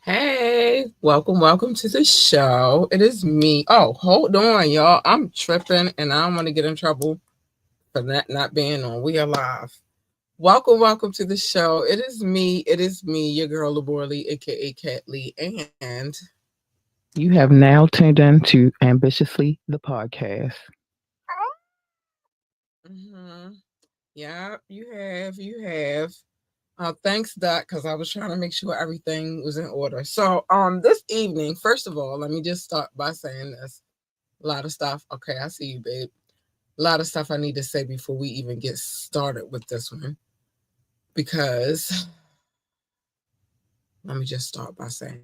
Hey, welcome to the show. It is me. Oh, hold on, y'all. I'm tripping and I don't want to get in trouble for that not being on. We are live. Welcome to the show. It is me, your girl Laborley, aka Cat Lee, and you have now tuned in to Ambitiously the podcast. Yeah, you have. Thanks, Doc, because I was trying to make sure everything was in order. So, this evening, first of all, let me just start by saying this. A lot of stuff. Okay, I see you, babe. A lot of stuff I need to say before we even get started with this one. Because let me just start by saying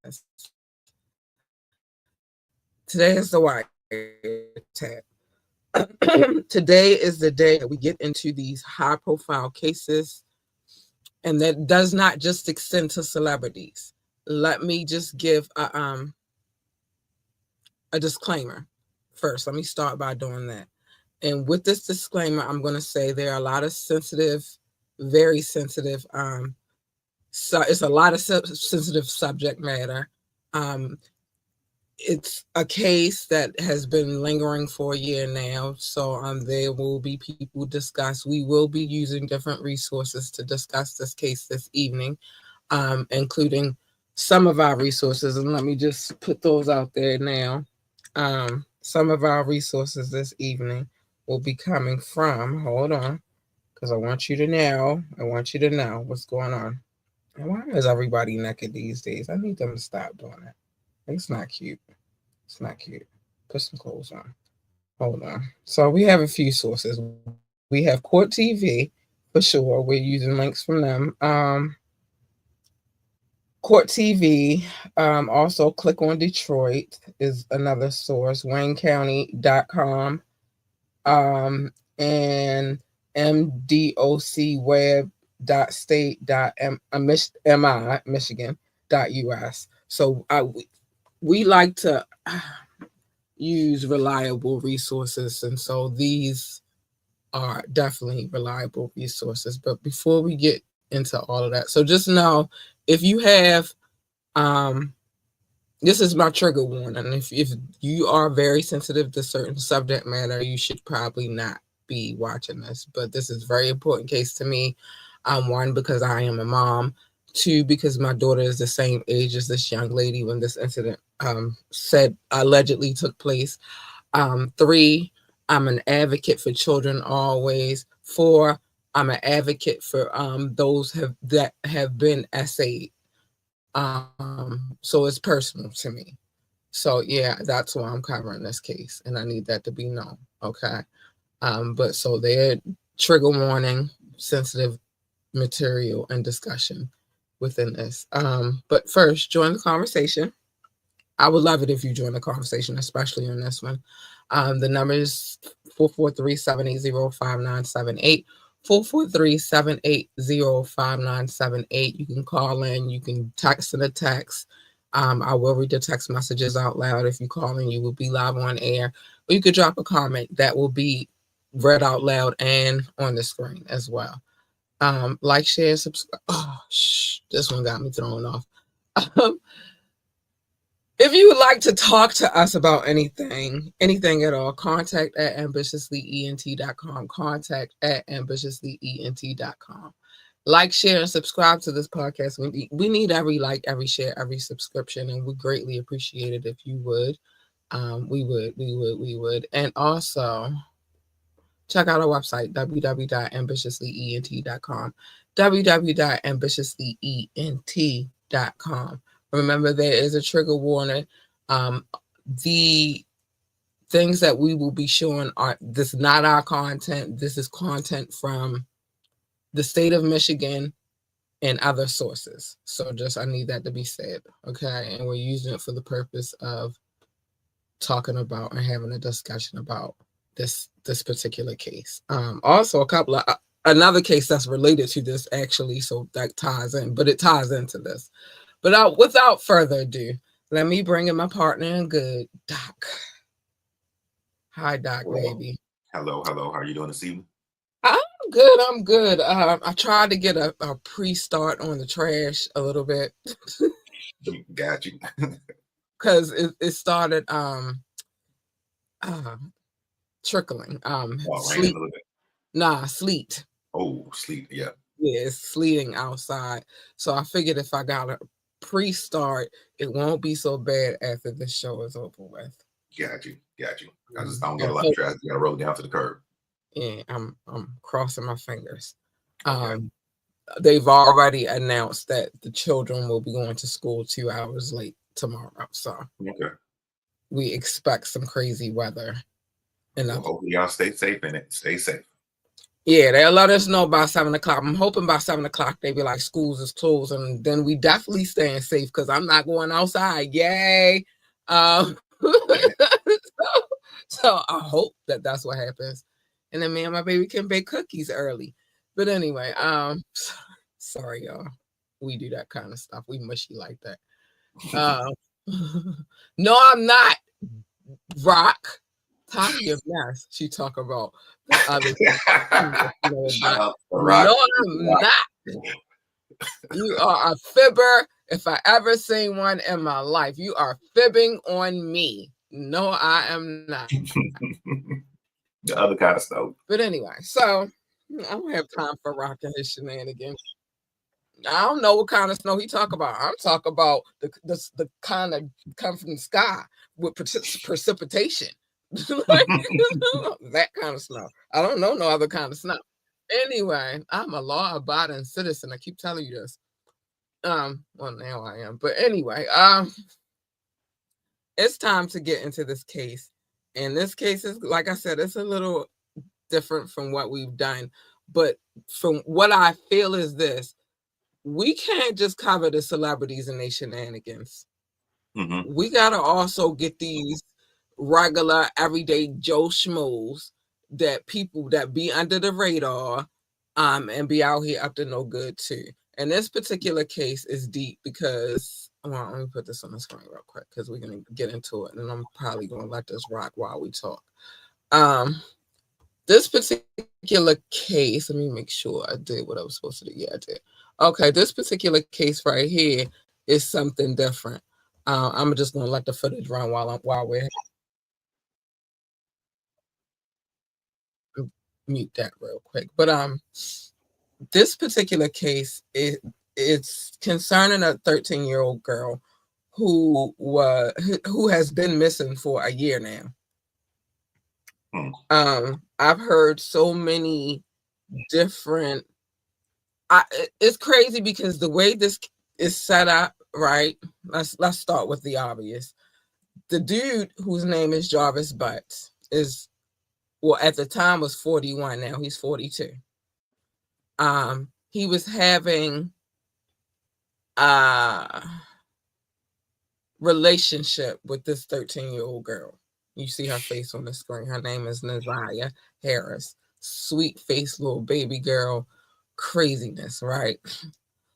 this. Today is the WIRETAP. Today is the day that we get into these high-profile cases, and that does not just extend to celebrities. Let me just give a disclaimer first. Let me start by doing that. And with this disclaimer, I'm going to say there are a lot of sensitive, very sensitive, so it's a lot of sensitive subject matter. It's a case that has been lingering for a year now. So there will be people discuss. We will be using different resources to discuss this case this evening, including some of our resources. And let me just put those out there now. Some of our resources this evening will be coming from, hold on, because I want you to know what's going on. And why is everybody naked these days? I need them to stop doing that. It's not cute. It's not cute. Put some clothes on. Hold on. So we have a few sources. We have Court TV, for sure. We're using links from them. Court TV, also Click on Detroit is another source, waynecounty.com, and mdocweb.state.michigan.us. So we like to use reliable resources, and so these are definitely reliable resources. But before we get into all of that, so just know, if you have, this is my trigger warning. If you are very sensitive to certain subject matter, you should probably not be watching this. But this is a very important case to me. One, because I am a mom. Two, because my daughter is the same age as this young lady when this incident said allegedly took place. Three, I'm an advocate for children always. Four, I'm an advocate for those that have been essayed. So it's personal to me. So yeah, that's why I'm covering this case, and I need that to be known. Okay. But so they're trigger warning, sensitive material and discussion within this. But first, join the conversation. I would love it if you join the conversation, especially on this one. The number is 443-780-5978. 443-780-5978. You can call in, you can text in a text. I will read the text messages out loud. If you call in, you will be live on air. Or you could drop a comment that will be read out loud and on the screen as well. Like, share, subscribe. Oh, this one got me thrown off. If you would like to talk to us about anything at all, contact at ambitiouslyent.com. Contact at ambitiouslyent.com. Like, share, and subscribe to this podcast. We need every like, every share, every subscription, and we greatly appreciate it if you would. We would. And also, check out our website, www.ambitiouslyent.com. www.ambitiouslyent.com. Remember, there is a trigger warning. The things that we will be showing this is not our content. This is content from the state of Michigan and other sources. So I need that to be said, okay? And we're using it for the purpose of talking about and having a discussion about this particular case. Also, another case that's related to this, actually, so that ties in, but it ties into this. But without further ado, let me bring in my partner in good, Doc. Hi, Doc, baby. Hello. How are you doing this evening? I'm good. I tried to get a pre-start on the trash a little bit. Got you. Because it started trickling. Sleet. Sleet. Oh, sleet, yeah. Yeah, it's sleeting outside. So I figured if I got a pre-start, it won't be so bad after the show is over with. Got you. I don't get a lot of trash. You gotta roll it down to the curb. Yeah, I'm crossing my fingers. Okay. They've already announced that the children will be going to school 2 hours late tomorrow. So we expect some crazy weather. And hopefully y'all stay safe in it. Stay safe. Yeah, they'll let us know by 7 o'clock. I'm hoping by 7 o'clock they be like, schools is closed, and then we definitely staying safe because I'm not going outside. Yay! So I hope that's what happens, and then me and my baby can bake cookies early. But anyway, sorry y'all, we do that kind of stuff. We mushy like that. No, I'm not. Rock. Time to get mess. She talk about the other no, I'm not. You are a fibber. If I ever seen one in my life, you are fibbing on me. No, I am not. The other kind of stuff. But anyway, so I don't have time for Rock and his shenanigans. I don't know what kind of snow he talk about. I'm talking about the kind of come from the sky with precipitation. That kind of snow. I don't know no other kind of snow. Anyway, I'm a law-abiding citizen. I keep telling you this. Well, now I am. But anyway, it's time to get into this case. And this case is, like I said, it's a little different from what we've done. But from what I feel is this: we can't just cover the celebrities and their shenanigans. Mm-hmm. We gotta also get these regular, everyday Joe Schmoes that people that be under the radar, and be out here up to no good too. And this particular case is deep because, well, let me put this on the screen real quick because we're gonna get into it, and I'm probably gonna let this rock while we talk. This particular case, let me make sure I did what I was supposed to do. Yeah, I did. Okay, this particular case right here is something different. I'm just gonna let the footage run while we're mute that real quick. But this particular case it's concerning a 13-year-old girl who has been missing for a year now. I've heard so many different. It's crazy because the way this is set up, right? Let's start with the obvious. The dude whose name is Jarvis Butts is, well, at the time was 41. Now he's 42. He was having a relationship with this 13-year-old girl. You see her face on the screen. Her name is Naziah Harris. Sweet face little baby girl. Craziness, right?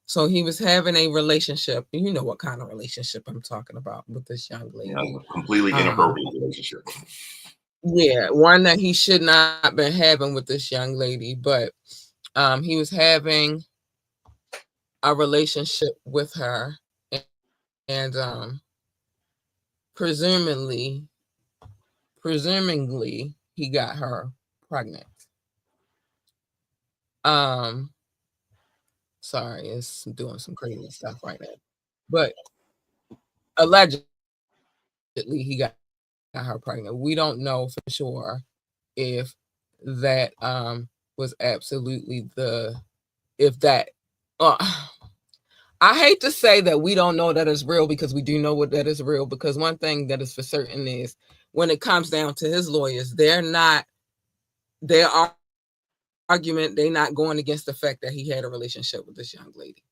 So he was having a relationship. You know what kind of relationship I'm talking about with this young lady. Completely inappropriate relationship. Yeah, one that he should not been having with this young lady, but he was having a relationship with her, and presumably he got her pregnant. Sorry, it's doing some crazy stuff right now, but allegedly he got her pregnant. We don't know for sure if that was absolutely if that I hate to say that we don't know that is real, because we do know what that is real, because one thing that is for certain is when it comes down to his lawyers, their argument, they're not going against the fact that he had a relationship with this young lady.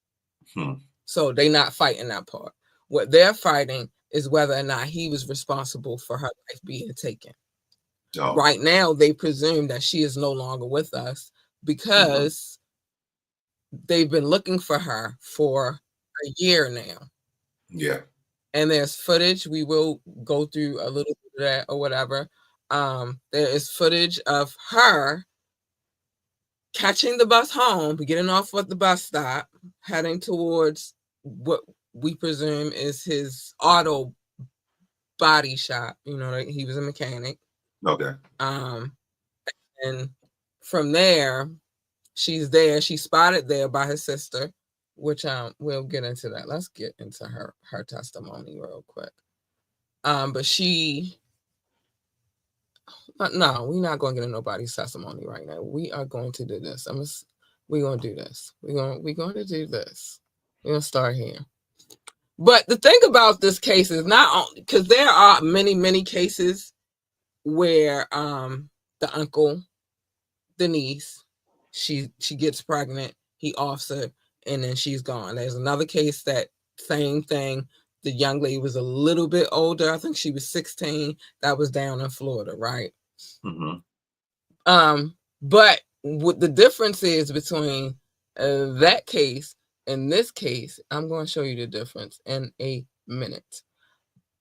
So they're not fighting that part. What they're fighting is whether or not he was responsible for her life being taken. Oh. Right now, they presume that she is no longer with us because they've been looking for her for a year now. Yeah. And there's footage. We will go through a little bit of that or whatever. There is footage of her catching the bus home, getting off at the bus stop, heading towards what we presume is his auto body shop. You know, he was a mechanic. Okay. And from there, she's there. She's spotted there by his sister, which we'll get into that. Let's get into her testimony real quick. But she, no, we're not going to get into nobody's testimony right now. We are going to do this. We're going to do this. We're going to do this. We're going to start here. But the thing about this case is not only because there are many, many cases where the uncle, the niece, she gets pregnant, he offs her, and then she's gone. There's another case that same thing. The young lady was a little bit older. I think she was 16. That was down in Florida, right? But what the difference is between that case and this case, I'm going to show you the difference in a minute.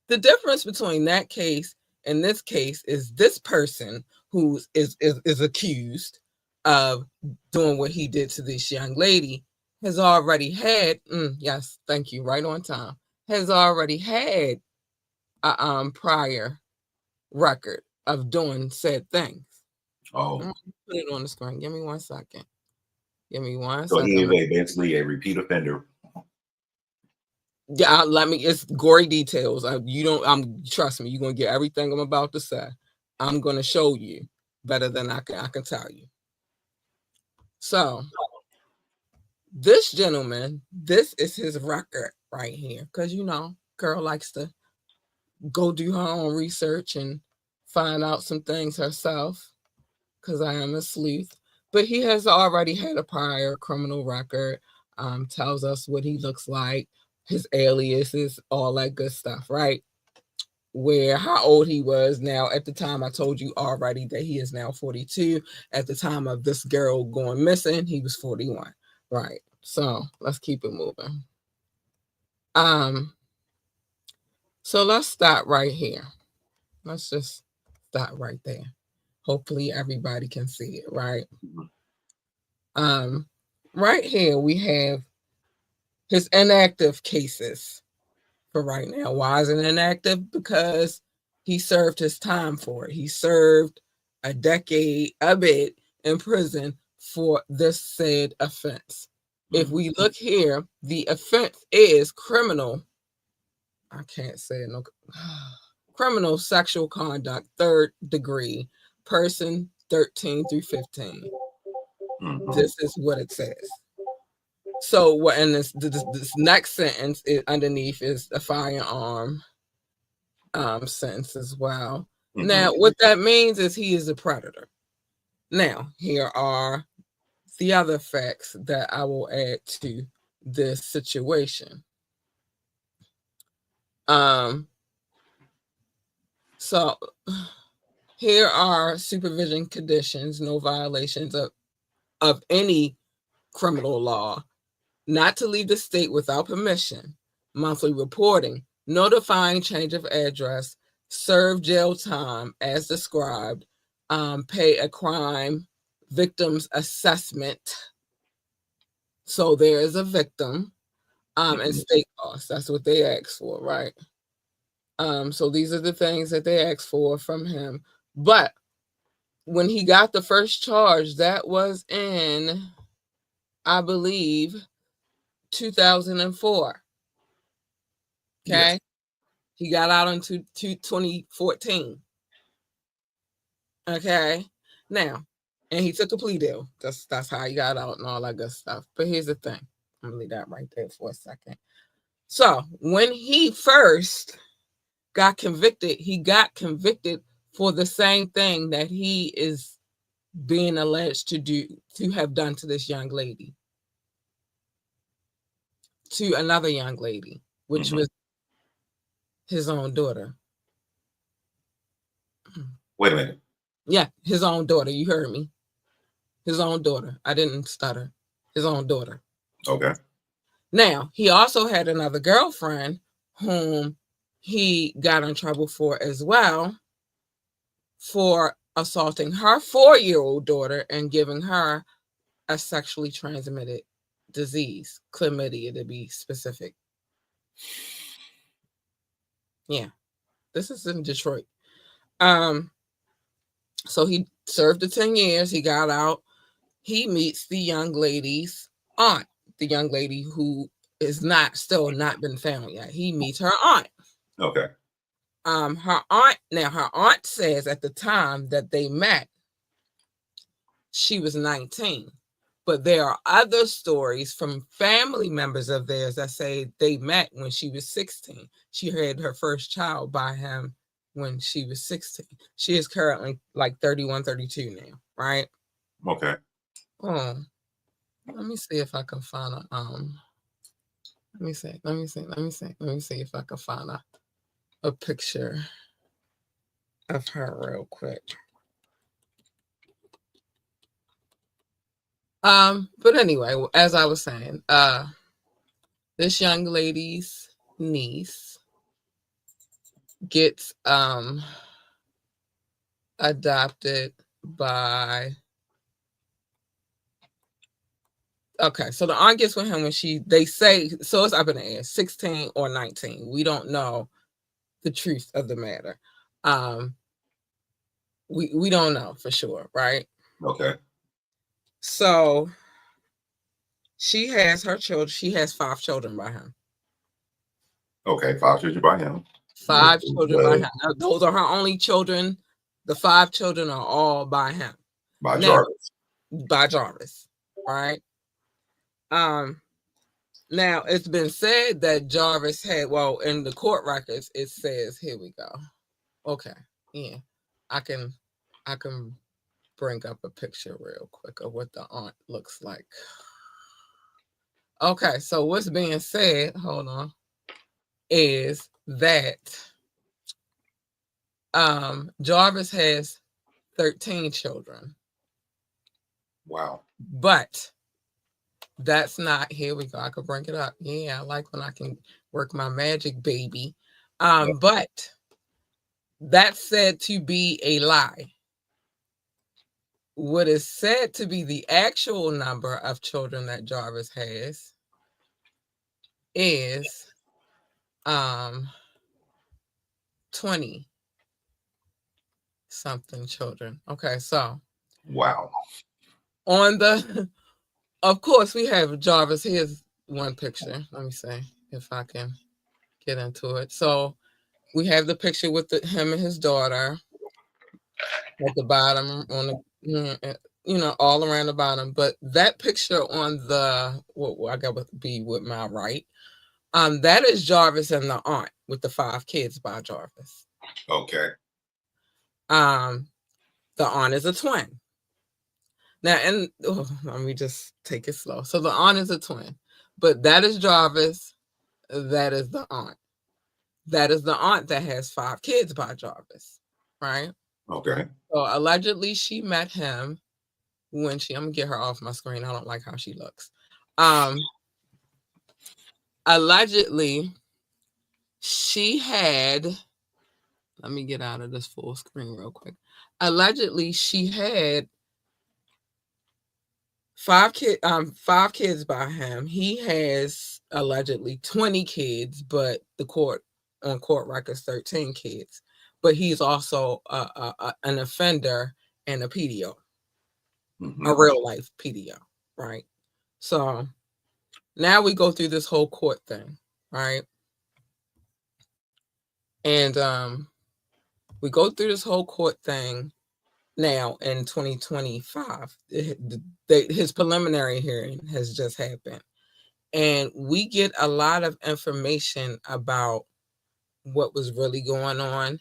The difference between that case and this case is this person who is accused of doing what he did to this young lady has already had, yes, thank you, right on time, has already had a prior record of doing said things. Oh. Put it on the screen. Give me 1 second. Give me 1 so second. he is basically a repeat offender. Yeah, it's gory details. Trust me, you're gonna get everything I'm about to say. I'm gonna show you better than I can tell you. So this gentleman, this is his record right here. Because girl likes to go do her own research and find out some things herself. Because I am a sleuth. But he has already had a prior criminal record. Tells us what he looks like, his aliases, all that good stuff, right? Where how old he was now. At the time, I told you already that he is now 42. At the time of this girl going missing, he was 41, right? So let's keep it moving. So let's start right here. Let's just start right there. Hopefully everybody can see it, right? Right here we have his inactive cases for right now. Why is it inactive? Because he served his time for it. He served a bit in prison for this said offense. If we look here, the offense is criminal. I can't say it. No, criminal sexual conduct, 3rd degree, person 13 through 15. This is what it says. So what in this next sentence underneath is a firearm sentence as well. Now, what that means is he is a predator. Now, here are the other facts that I will add to this situation. So here are supervision conditions, no violations of any criminal law not to leave the state without permission, monthly reporting, notifying change of address, serve jail time as described, pay a crime victims assessment. So there is a victim, and state costs. That's what they asked for, right? So these are the things that they asked for from him. But when he got the first charge, that was in, I believe, 2004. Okay. Yes. He got out in 2014. Okay. Now, and he took a plea deal. That's how he got out and all that good stuff. But here's the thing. I'm gonna leave that right there for a second. So when he first got convicted, he got convicted for the same thing that he is being alleged to have done to this young lady, to another young lady, which was his own daughter. Wait a minute. Yeah, his own daughter. You heard me. His own daughter. I didn't stutter. His own daughter. Okay. Now, he also had another girlfriend whom he got in trouble for as well, for assaulting her 4-year-old daughter and giving her a sexually transmitted disease, chlamydia to be specific. Yeah, this is in Detroit. So he served the 10 years. He got out. He meets the young lady's aunt, the young lady who is still not been found yet. He meets her aunt. Okay. Her aunt says at the time that they met, she was 19. But there are other stories from family members of theirs that say they met when she was 16. She had her first child by him when she was 16. She is currently like 31, 32 now, right? Okay. Oh, let me see if I can find let me see if I can find a picture of her real quick. But anyway, as I was saying, this young lady's niece gets adopted by, okay, so the aunt gets with him when they say, so it's up in the air, 16 or 19. We don't know the truth of the matter. We don't know for sure, right? Okay. So she has her children. She has 5 children by him. Okay, 5 children by him. 5 children by him. Now, those are her only children. The 5 children are all by him. By Jarvis. By Jarvis, right? Now it's been said that Jarvis had, well, in the court records, it says, here we go. Okay, yeah, I can bring up a picture real quick of what the aunt looks like. Okay, so what's being said, hold on, is that Jarvis has 13 children. Wow. But that's not, here we go. I could bring it up. Yeah, I like when I can work my magic, baby. But that's said to be a lie. What is said to be the actual number of children that Jarvis has is 20 something children. Okay, so wow. On the, of course, we have Jarvis. Here's one picture. Let me see if I can get into it. So we have the picture with him and his daughter at the bottom on the, all around the bottom. But that picture on the, I got to be with my right. That is Jarvis and the aunt with the 5 kids by Jarvis. Okay. The aunt is a twin. Now, and let me just take it slow. So the aunt is a twin, but that is Jarvis. That is the aunt. That is the aunt that has 5 kids by Jarvis, right? Okay. So allegedly she met him when I'm gonna get her off my screen. I don't like how she looks. allegedly, she had, let me get out of this full screen real quick. Allegedly, she had five kids by him. He has allegedly 20 kids, but the court records 13 kids. But he's also an offender and a pedo, a real life pedo, right? So now we go through this whole court thing, right? And we go through this whole court thing now in 2025. His preliminary hearing has just happened. And we get a lot of information about what was really going on.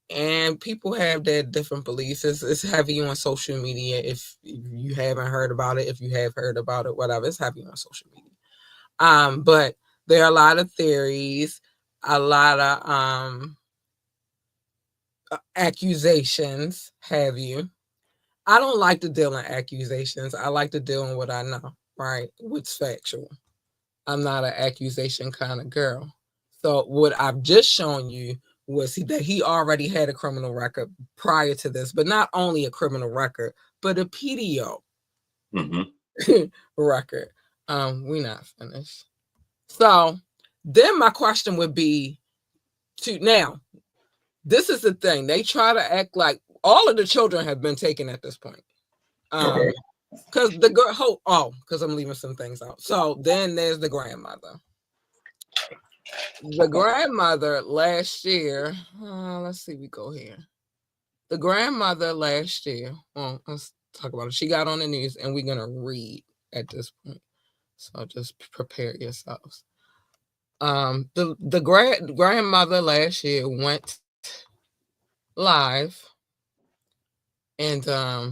And people have their different beliefs. It's heavy on social media. If you haven't heard about it, if you have heard about it, whatever, it's heavy on social media. But there are a lot of theories, a lot of accusations, have you. I don't like to deal in accusations. I like to deal in what I know, right? What's factual. I'm not an accusation kind of girl. So what I've just shown you was that he already had a criminal record prior to this, but not only a criminal record, but a PDO record. We're not finished. So then my question would be now, this is the thing. They try to act like all of the children have been taken at this point. Because the girl, because I'm leaving some things out. So then there's the grandmother. The grandmother last year, let's see, we go here. The grandmother last year, let's talk about it. She got on the news, and we're going to read at this point. So just prepare yourselves. The grandmother last year went live, and I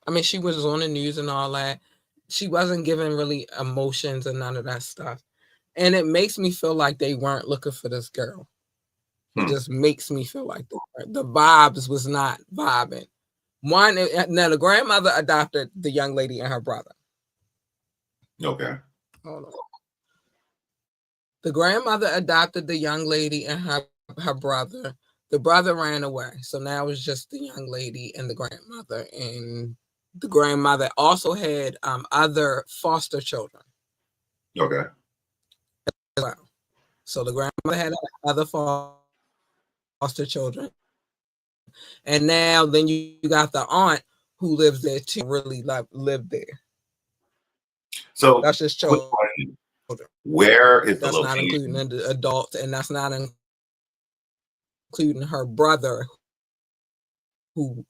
mean, she was on the news and all that. She wasn't giving really emotions and none of that stuff. And it makes me feel like they weren't looking for this girl. It just makes me feel like the vibes was not vibing. Now the grandmother adopted the young lady and her brother. Okay. Hold on. The grandmother adopted the young lady and her brother. The brother ran away. So now it's just the young lady and the grandmother. And the grandmother also had other foster children. Okay. Well, so the grandmother had other foster children. And now then you got the aunt who lives there too, really lived there. So that's just children. Where is that's the not location? including the adults, and that's not including her brother who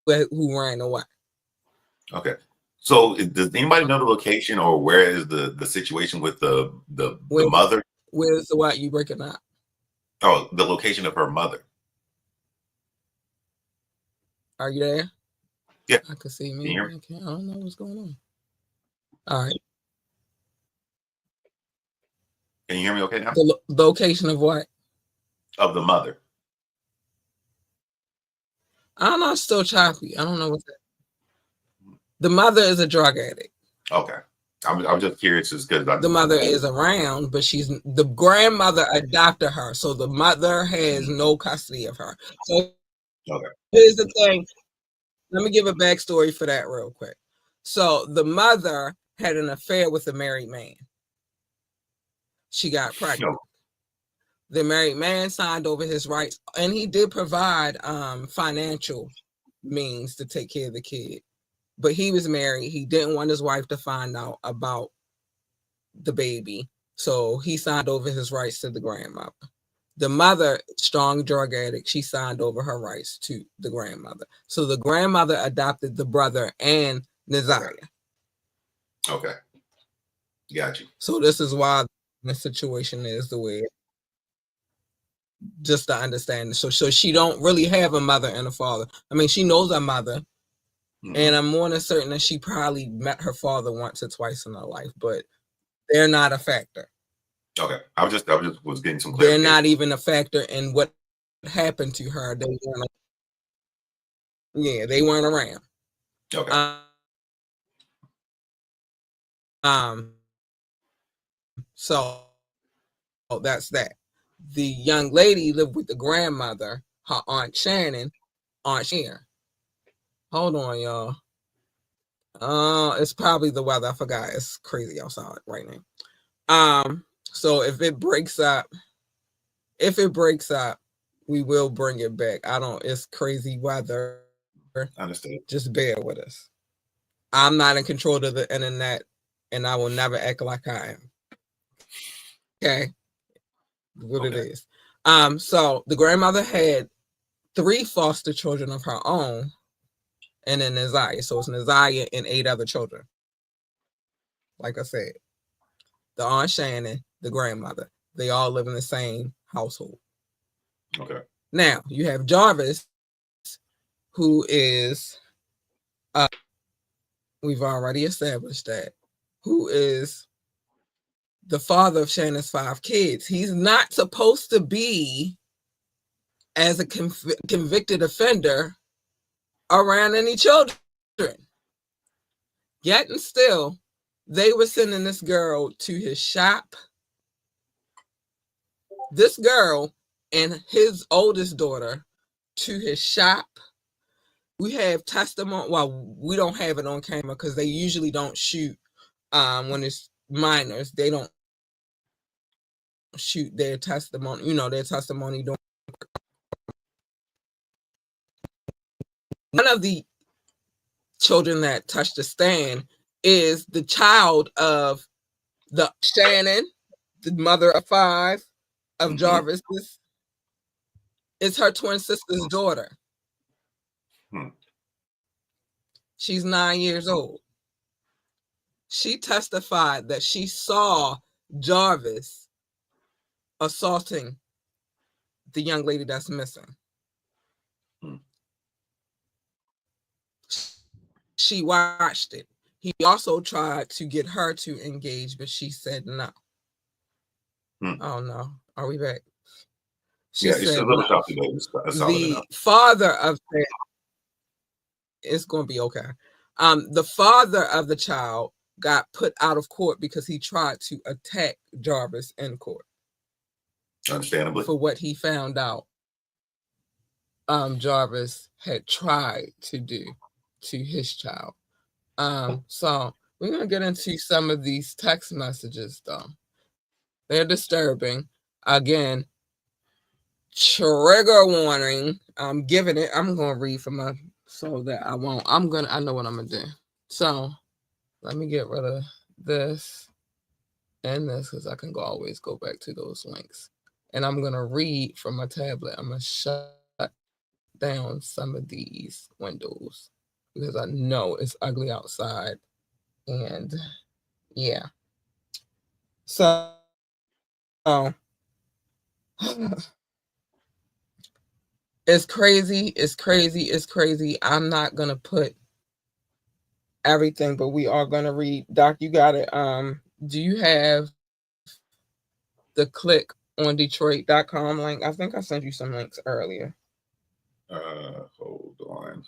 ran away. Okay. So does anybody know the location, or where is the situation with the mother? Where's the what you breaking up? Oh, the location of her mother. Are you there? Yeah. I can see me. I don't know what's going on. All right. Can you hear me okay now? The location of what? Of the mother. I don't know. It's still choppy. I don't know what's that. The mother is a drug addict. Okay. I'm just curious because the mother is around, but the grandmother adopted her, so the mother has no custody of her. So here's the thing. Let me give a backstory for that real quick. So the mother had an affair with a married man. She got pregnant. The married man signed over his rights, and he did provide financial means to take care of the kid. But he was married. He didn't want his wife to find out about the baby. So he signed over his rights to the grandmother. The mother, strong drug addict, she signed over her rights to the grandmother. So the grandmother adopted the brother and Nazaria. Okay. Got you. So this is why the situation is the way it is. Just to understand. So she don't really have a mother and a father. I mean, she knows her mother. And I'm more than certain that she probably met her father once or twice in her life, but they're not a factor. Okay. I just was getting some clarity. They're not even a factor in what happened to her. They weren't around. Okay. So that's that. The young lady lived with the grandmother, her Aunt Shannon, Aunt Sheer. Hold on, y'all. It's probably the weather. I forgot. It's crazy outside right now. So if it breaks up, we will bring it back. It's crazy weather. I understand. Just bear with us. I'm not in control of the internet, and I will never act like I am. Okay. What it is. So the grandmother had 3 foster children of her own, and then Naziah. So it's Naziah and 8 other children. Like I said, the Aunt Shannon, the grandmother, they all live in the same household. Okay. Now you have Jarvis, who is, we've already established that, who is the father of Shannon's 5 kids. He's not supposed to be, as a convicted offender, around any children. Yet and still, they were sending this girl to his shop. This girl and his oldest daughter to his shop. We have testimony. Well, we don't have it on camera because they usually don't shoot when it's minors. They don't shoot their testimony, their testimony. One of the children that touched the stand is the child of the Shannon, the mother of 5 of Jarvis. It's her twin sister's daughter. She's 9 years old. She testified that she saw Jarvis assaulting the young lady that's missing. She watched it. He also tried to get her to engage, but she said no. Oh no. Are we back? She it's said a little no. choppy, but it's solid enough. Father of the, it's going to be okay. The father of the child got put out of court because he tried to attack Jarvis in court. Understandably. For what he found out Jarvis had tried to do to his child. So we're going to get into some of these text messages, though. They're disturbing. Again, trigger warning. I'm giving it. I'm going to read from my, so that I won't. I know what I'm going to do. So let me get rid of this and this because I can always go back to those links. And I'm going to read from my tablet. I'm going to shut down some of these windows because I know it's ugly outside. And yeah. So it's crazy. I'm not going to put everything, but we are going to read. Doc, you got it. Do you have the click on Detroit.com link? I think I sent you some links earlier. Hold on.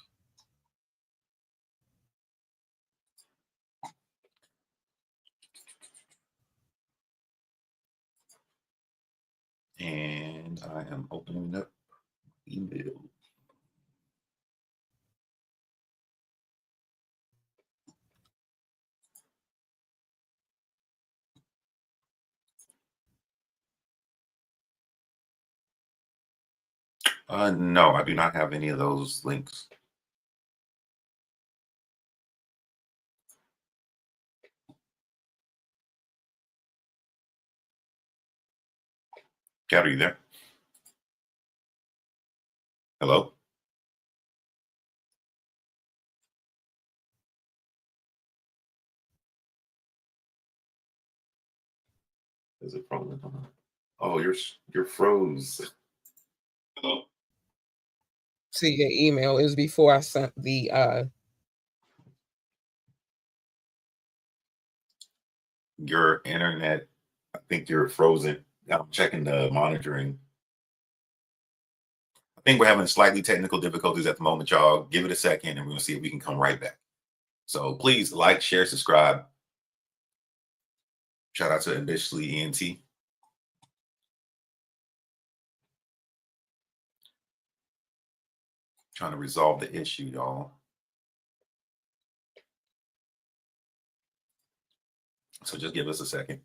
And I am opening up email. No, I do not have any of those links. Kat, are you there? Hello? Is it frozen? Oh, you're froze. Hello? See your email is before I sent the your internet. I think you're frozen. I'm checking the monitoring. I think we're having slightly technical difficulties at the moment, y'all. Give it a second and we're gonna see if we can come right back. So please like, share, subscribe. Shout out to Ambitiously ENT. Trying to resolve the issue, y'all. So just give us a second.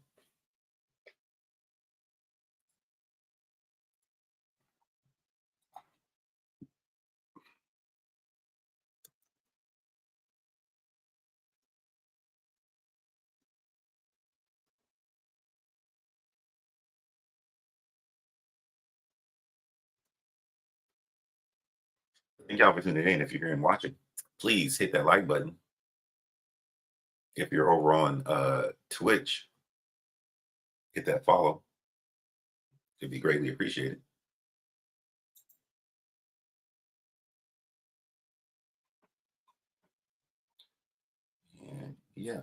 Thank y'all for tuning in. If you're here and watching, please hit that like button. If you're over on Twitch, hit that follow. It'd be greatly appreciated. And yeah.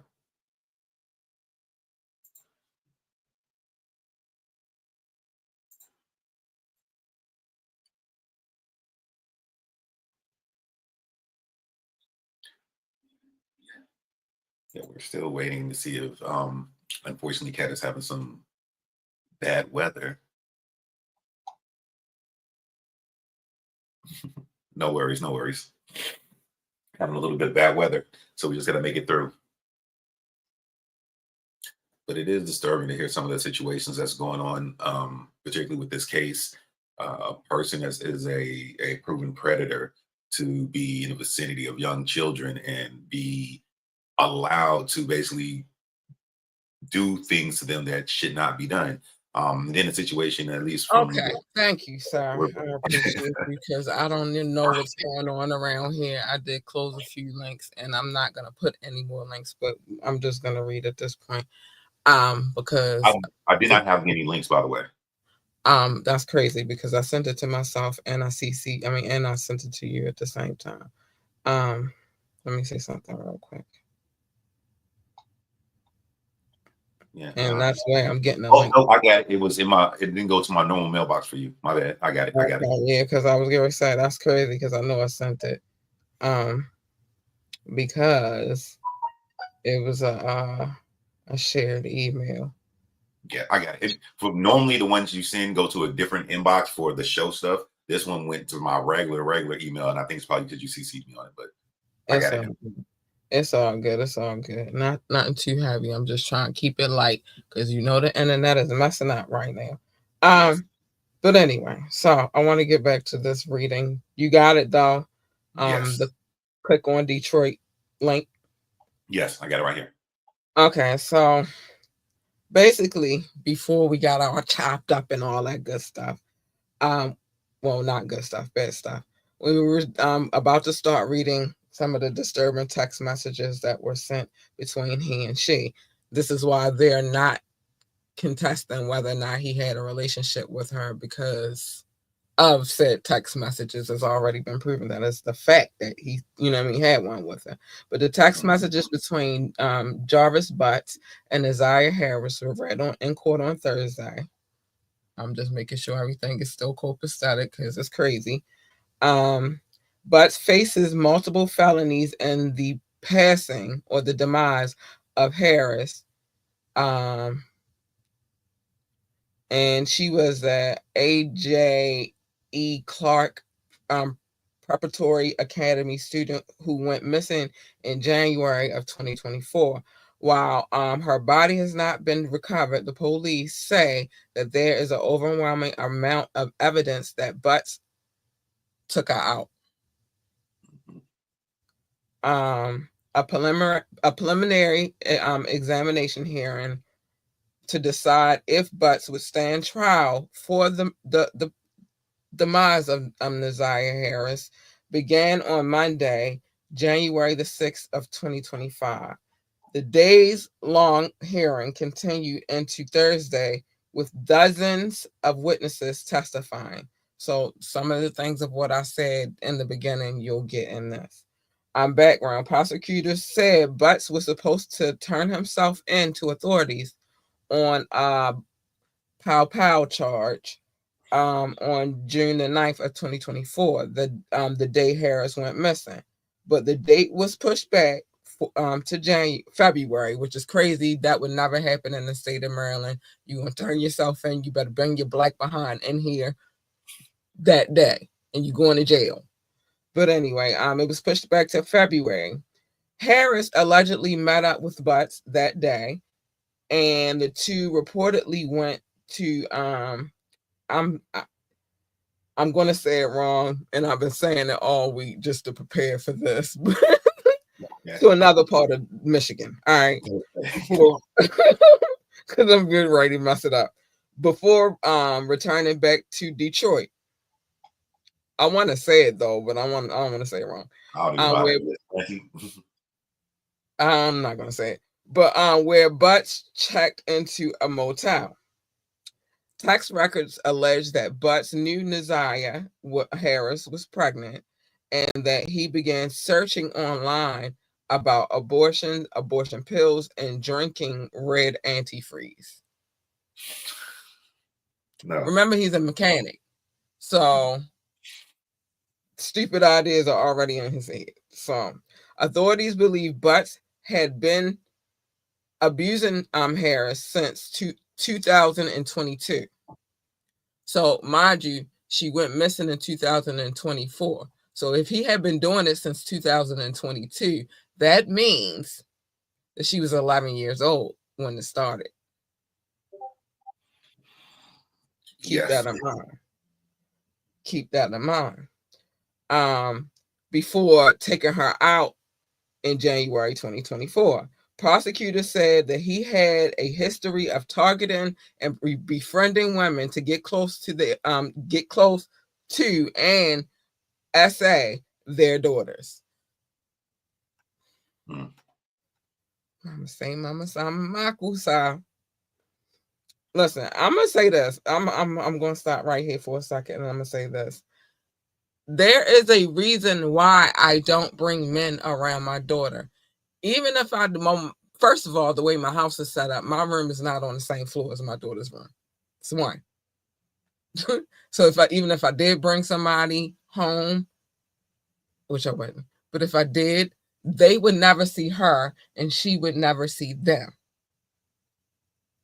Yeah, we're still waiting to see if unfortunately Cat is having some bad weather. No worries, no worries. Having a little bit of bad weather, so we just got to make it through. But it is disturbing to hear some of the situations that's going on, particularly with this case. A person that is a proven predator to be in the vicinity of young children and be allowed to basically do things to them that should not be done. In a situation, at least from Okay, thank you, sir. I appreciate you because I don't even know what's going on around here. I did close a few links, and I'm not gonna put any more links, but I'm just gonna read at this point. Because I did not have any links, by the way. That's crazy because I sent it to myself and I sent it to you at the same time. Let me say something real quick. Yeah, and that's why I'm getting a link. link. No, I got it. It was in my. It didn't go to my normal mailbox for you. My bad. I got it. I got it. Yeah, because I was going to say that's crazy because I know I sent it. Because it was a shared email. Yeah, I got it. For normally the ones you send go to a different inbox for the show stuff. This one went to my regular email, and I think it's probably because you CC'd me on it. But I got it. It's all good. It's all good. Nothing too heavy. I'm just trying to keep it light because you know the internet is messing up right now. Yes. But anyway, so I want to get back to this reading. You got it though. Yes. The click on Detroit link. Yes, I got it right here. Okay, so basically, before we got all chopped up and all that good stuff, well, not good stuff, bad stuff. We were about to start reading some of the disturbing text messages that were sent between he and she. This is why they're not contesting whether or not he had a relationship with her because of said text messages has already been proven that it's the fact that he, had one with her. But the text messages between Jarvis Butts and Isaiah Harris were read in court on Thursday. I'm just making sure everything is still copacetic because it's crazy. Butts faces multiple felonies in the passing or the demise of Harris. And she was a A.J.E. Clark preparatory academy student who went missing in January of 2024. While her body has not been recovered, the police say that there is an overwhelming amount of evidence that Butts took her out. A preliminary examination hearing to decide if Butts would stand trial for the demise of Naziah Harris began on Monday, January the 6th of 2025. The days-long hearing continued into Thursday with dozens of witnesses testifying. So some of the things of what I said in the beginning, you'll get in this. Background. Prosecutors said Butts was supposed to turn himself in to authorities on pow charge on June the 9th of 2024, the day Harris went missing. But the date was pushed back February, which is crazy. That would never happen in the state of Maryland. You gonna turn yourself in, you better bring your black behind in here that day, and you going to jail. But anyway, it was pushed back to February. Harris allegedly met up with Butts that day, and the two reportedly went to I'm going to say it wrong, and I've been saying it all week just to prepare for this. To another part of Michigan. All right. Because I'm getting ready to mess it up. Before returning back to Detroit. I want to say it though, but I don't want to say it wrong. I'm not gonna say it. But where Butts checked into a motel. Tax records allege that Butts knew Naziah Harris was pregnant and that he began searching online about abortion pills, and drinking red antifreeze. No. Remember, he's a mechanic. So stupid ideas are already in his head. So authorities believe Butts had been abusing Harris since 2022. So mind you, she went missing in 2024. So if he had been doing it since 2022, that means that she was 11 years old when it started. Keep that in mind. Keep that in mind. Before taking her out in January 2024. Prosecutors said that he had a history of targeting and befriending women to get close to and SA their daughters. Mama say, listen, I'm gonna say this. I'm gonna stop right here for a second, and I'm gonna say this. There is a reason why I don't bring men around my daughter. Even if first of all, the way my house is set up, my room is not on the same floor as my daughter's room. It's one. So even if I did bring somebody home, which I wouldn't, but if I did, they would never see her and she would never see them.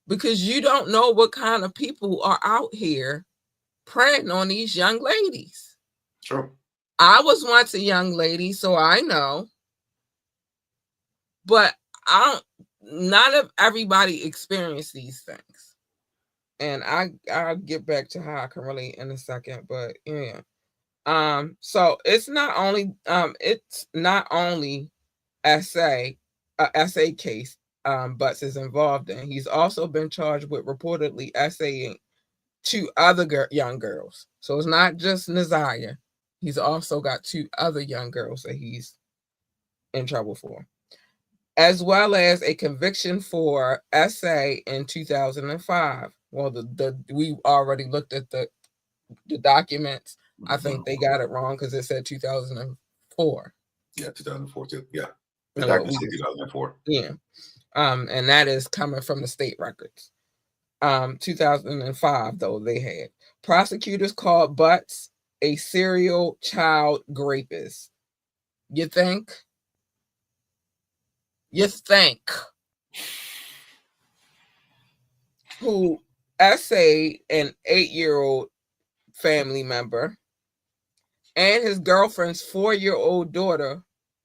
Because you don't know what kind of people are out here preying on these young ladies. True. I was once a young lady, so I know. But not of everybody experienced these things. And I'll get back to how I can relate in a second, but yeah. So it's not only SA case Butts is involved in. He's also been charged with reportedly SAing 2 other young girls. So it's not just Naziah. He's also got 2 other young girls that he's in trouble for, as well as a conviction for SA in 2005. Well, we already looked at the documents. I think they got it wrong because it said 2004. Yeah, 2004 too. Yeah, the documents said 2004. Yeah, and that is coming from the state records. 2005 though they had. Prosecutors called Butts a serial child rapist. You think? Who essayed an 8-year-old family member and his girlfriend's 4-year-old daughter,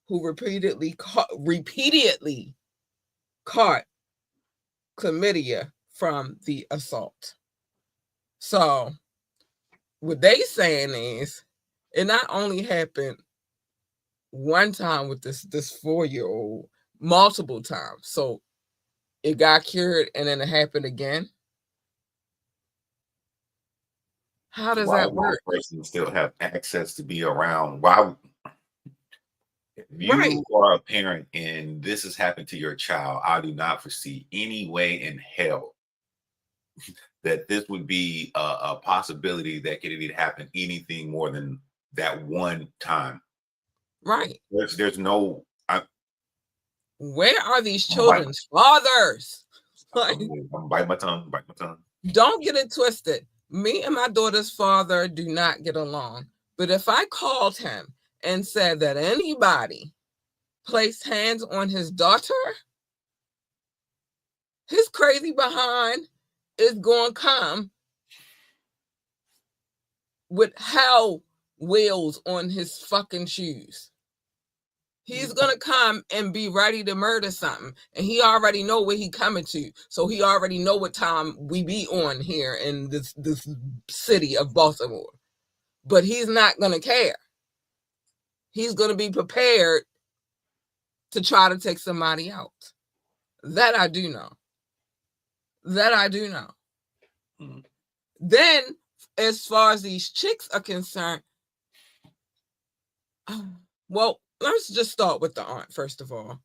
who repeatedly caught chlamydia from the assault. So what they saying is it not only happened one time with this 4-year-old, multiple times. So it got cured and then it happened again. How does that work? Why person still have access to be around? Why? If you are a parent and this has happened to your child, I do not foresee any way in hell that this would be a possibility that could even happen anything more than that one time. Right. There's no. Where are these children's fathers? I'm bite my tongue. Don't get it twisted. Me and my daughter's father do not get along. But if I called him and said that anybody placed hands on his daughter, his crazy behind is going to come with hell wheels on his fucking shoes. He's going to come and be ready to murder something. And he already know where he coming to. So he already know what time we be on here in this city of Baltimore. But he's not going to care. He's going to be prepared to try to take somebody out. That I do know. Mm-hmm. Then, as far as these chicks are concerned, well, let's just start with the aunt, first of all.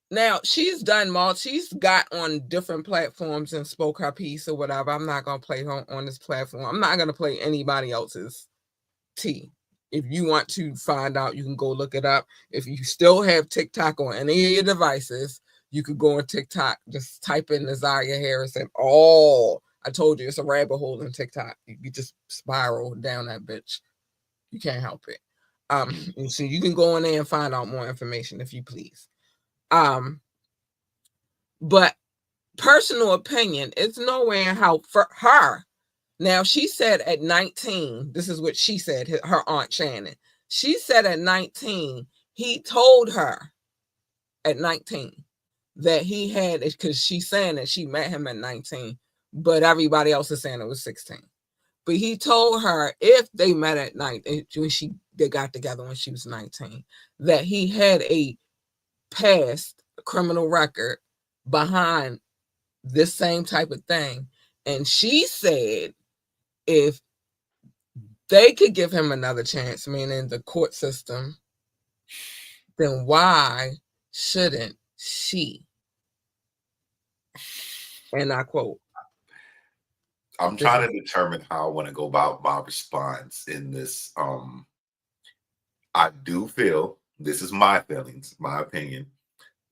Now, she's got on different platforms and spoke her piece or whatever. I'm not going to play her on this platform. I'm not going to play anybody else's tea. If you want to find out, you can go look it up. If you still have TikTok on any of your devices, you could go on TikTok, just type in Nazaria Harris and I told you, it's a rabbit hole in TikTok. You just spiral down that bitch. You can't help it. So you can go in there and find out more information if you please. But personal opinion, it's nowhere in how for her. Now, she said at 19, this is what she said, her Aunt Shannon. She said at 19, he told her at 19 that he had, because she's saying that she met him at 19, but everybody else is saying it was 16. But he told her if they met at night, when they got together when she was 19, that he had a past criminal record behind this same type of thing. And she said if they could give him another chance, meaning the court system, then why shouldn't she? And I quote, I'm trying to determine how I want to go about my response in this. I do feel, this is my feelings, my opinion,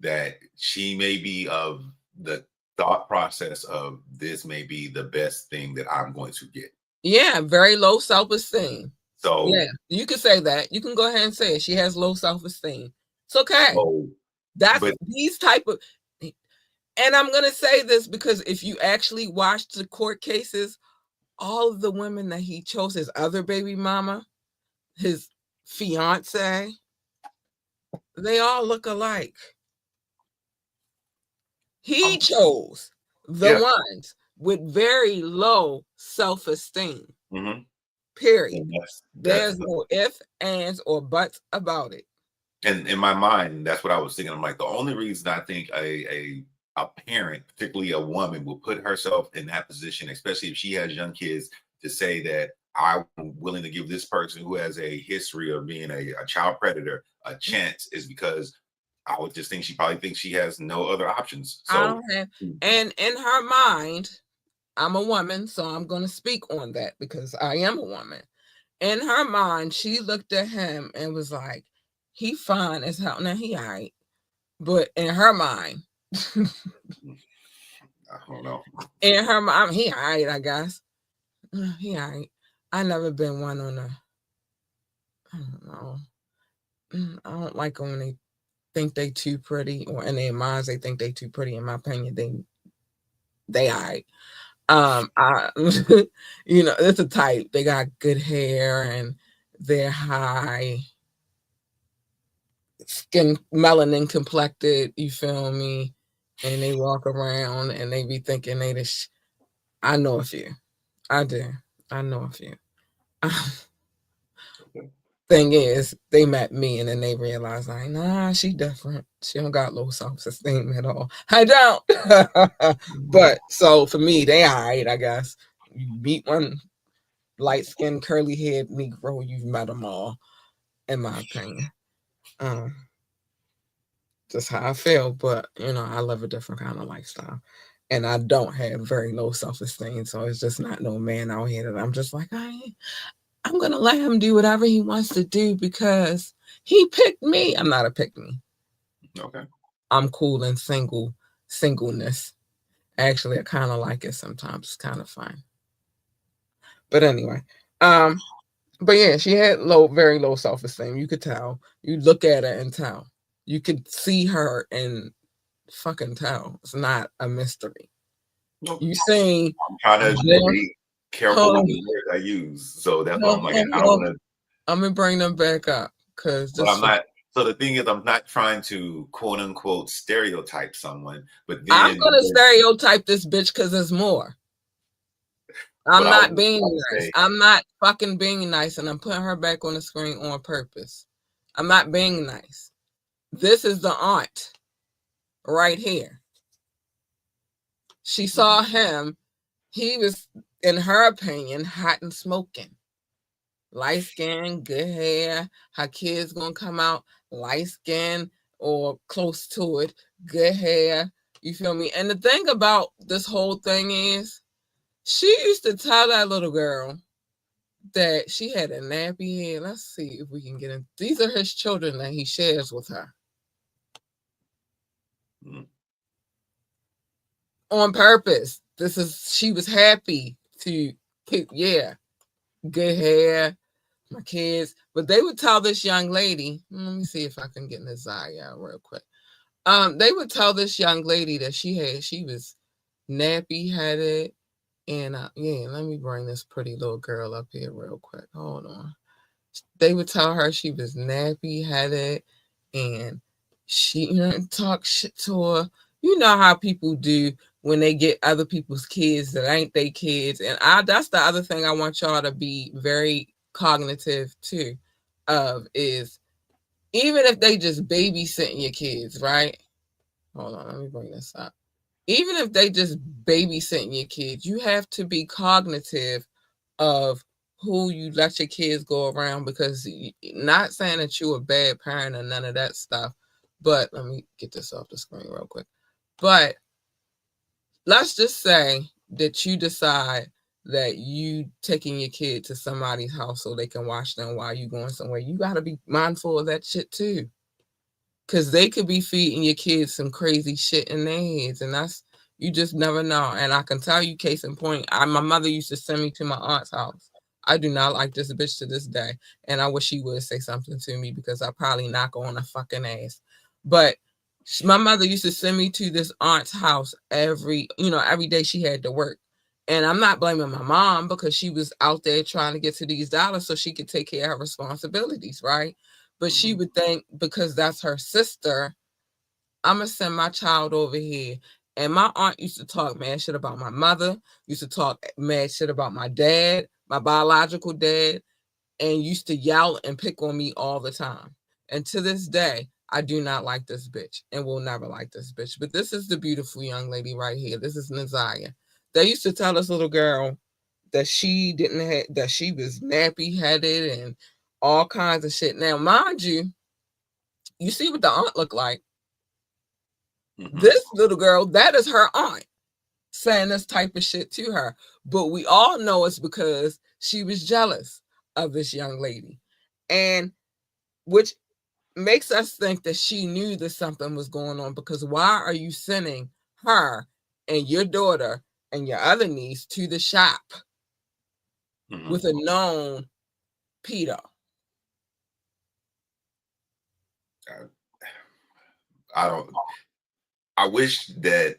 that she may be of the thought process of this may be the best thing that I'm going to get. Yeah, very low self-esteem. So yeah, you can say that. You can go ahead and say it. She has low self-esteem. It's okay. These type of, and I'm going to say this because if you actually watch the court cases, all of the women that he chose, his other baby mama, his fiance, they all look alike. He chose the ones with very low self-esteem. Mm-hmm. Period. There's no ifs, ands, or buts about it. And in my mind, that's what I was thinking. I'm like, the only reason I think a parent, particularly a woman, will put herself in that position, especially if she has young kids, to say that I'm willing to give this person who has a history of being a child predator a chance, is because I would just think she probably thinks she has no other options. So, and in her mind, I'm a woman, so I'm going to speak on that because I am a woman. In her mind, she looked at him and was like, he fine as hell. Now, he all right. But in her mind, I don't know. In her mind, he all right, I guess. He all right. I never been one on I don't know. I don't like them when they think they too pretty, or in their minds they think they too pretty. In my opinion, they all right. It's a type. They got good hair and they're high skin, melanin complected, you feel me? And they walk around and they be thinking they just, I know a few. I do. I know a few. Thing is, they met me and then they realized, like, nah, she different. She don't got low self-esteem at all. I don't. But so for me, they all right, I guess. You meet one light-skinned, curly-haired Negro, you've met them all, in my opinion. Just how I feel, but I live a different kind of lifestyle. And I don't have very low self-esteem, so it's just not no man out here that I'm just like, I'm going to let him do whatever he wants to do because he picked me. I'm not a pick me. Okay. I'm cool in singleness. Actually, I kind of like it sometimes. It's kind of fun. But anyway, but yeah, she had very low self-esteem. You could tell. You look at her and tell. You could see her and fucking tell. It's not a mystery. Nope. You saying I'm trying to be careful with the words I use, so that's why I'm like, I don't want to. I'm gonna bring them back up because But I'm not. So the thing is, I'm not trying to quote unquote stereotype someone, but I'm then gonna stereotype this bitch because there's more. I'm not being nice. I'm not fucking being nice, and I'm putting her back on the screen on purpose. I'm not being nice. This is the aunt right here. She saw him. He was, in her opinion, hot and smoking. Light skin, good hair. Her kids gonna come out light skin or close to it. Good hair. You feel me? And the thing about this whole thing is, she used to tell that little girl that she had a nappy head. Let's see if we can get in. These are his children that he shares with her. On purpose. She was happy to pick, yeah, good hair, my kids. But they would tell this young lady, let me see if I can get Nazaya out real quick. They would tell this young lady that she was nappy headed. And yeah, let me bring this pretty little girl up here real quick. Hold on. They would tell her she was nappy headed and she talk shit to her. You know how people do when they get other people's kids that ain't they kids. And that's the other thing I want y'all to be very cognitive too of is even if they just babysitting your kids, right? Hold on, let me bring this up. Even if they just babysitting your kids, you have to be cognitive of who you let your kids go around, because not saying that you're a bad parent or none of that stuff, but let me get this off the screen real quick. But let's just say that you decide that you taking your kid to somebody's house so they can watch them while you going somewhere. You got to be mindful of that shit too. Because they could be feeding your kids some crazy shit in their heads. And that's, you just never know. And I can tell you, case in point, my mother used to send me to my aunt's house. I do not like this bitch to this day. And I wish she would say something to me because I probably knock her on her fucking ass. But my mother used to send me to this aunt's house every day she had to work. And I'm not blaming my mom because she was out there trying to get to these dollars so she could take care of her responsibilities, right? But she would think because that's her sister, I'm going to send my child over here. And my aunt used to talk mad shit about my mother, used to talk mad shit about my dad, my biological dad, and used to yell and pick on me all the time. And to this day, I do not like this bitch and will never like this bitch. But this is the beautiful young lady right here. This is Nazaya. They used to tell this little girl that she didn't have, that she was nappy headed and all kinds of shit. Now, mind you, you see what the aunt looked like. This little girl, that is her aunt saying this type of shit to her. But we all know it's because she was jealous of this young lady. And which makes us think that she knew that something was going on, because why are you sending her and your daughter and your other niece to the shop with a known pedo? I wish that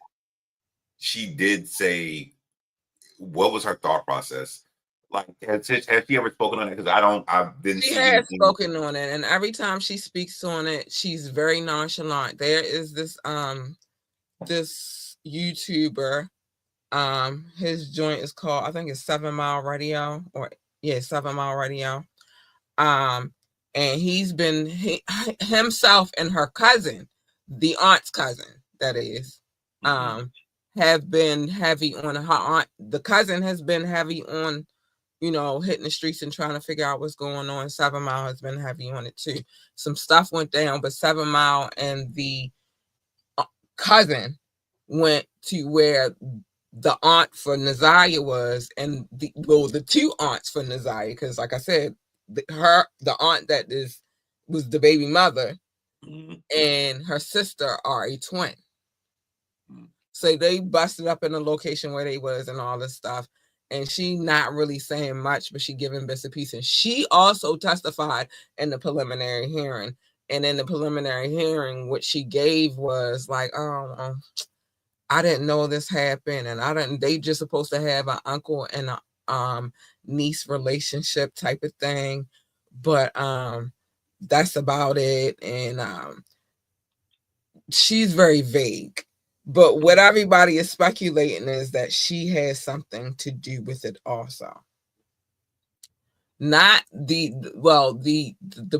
she did say what was her thought process. Like, has she ever spoken on it? Because I didn't She see has anything. spoken on it, and every time she speaks on it, she's very nonchalant. There is this this YouTuber, his joint is called, I think it's 7 Mile Radio, or yeah, 7 Mile Radio. And he's been himself and her cousin, the aunt's cousin, that is, have been heavy on her aunt. The cousin has been heavy on, hitting the streets and trying to figure out what's going on. 7 Mile has been heavy on it too. Some stuff went down, but 7 Mile and the cousin went to where the aunt for Nazaya was, and the two aunts for Nazaya, because like I said, the aunt that was the baby mother, and her sister are a twin. So they busted up in the location where they was and all this stuff. And she not really saying much, but she giving bits and pieces. She also testified in the preliminary hearing And in the preliminary hearing, what she gave was like, oh, I didn't know this happened, and they just supposed to have an uncle and a niece relationship type of thing, but that's about it. And she's very vague. But what everybody is speculating is that she has something to do with it also. Not the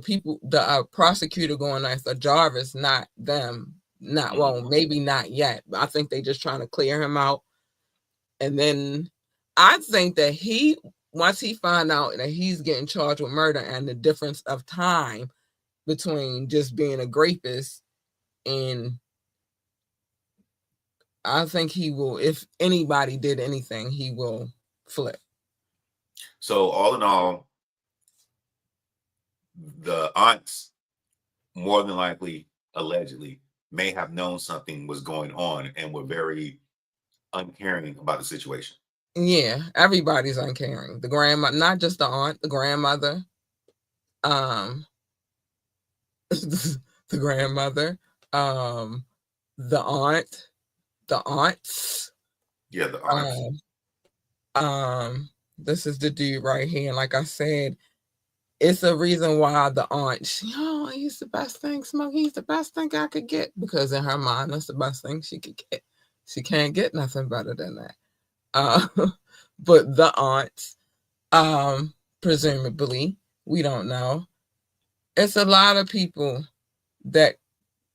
people, the prosecutor going after Jarvis, not them. Not well, maybe not yet. But I think they just trying to clear him out. And then I think that once he find out that he's getting charged with murder and the difference of time between just being a rapist, and I think he will, if anybody did anything, he will flip. So all in all, the aunts more than likely, allegedly, may have known something was going on and were very uncaring about the situation. Yeah, everybody's uncaring. The grandma, not just the aunt, the grandmother, the grandmother, the aunt, the aunts. Yeah, the aunts. This is the dude right here. And like I said, it's a reason why the aunt, he's the best thing, Smoke. He's the best thing I could get, because in her mind, that's the best thing she could get. She can't get nothing better than that. But the aunts, presumably, we don't know. It's a lot of people that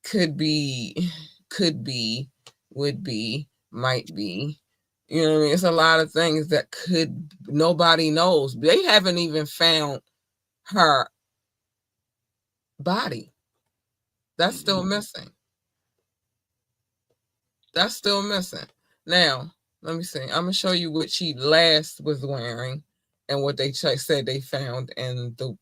could be, would be, might be. You know what I mean? It's a lot of things that nobody knows. They haven't even found her body. That's still missing. That's still missing. Now, let me see. I'm going to show you what she last was wearing and what they said they found in the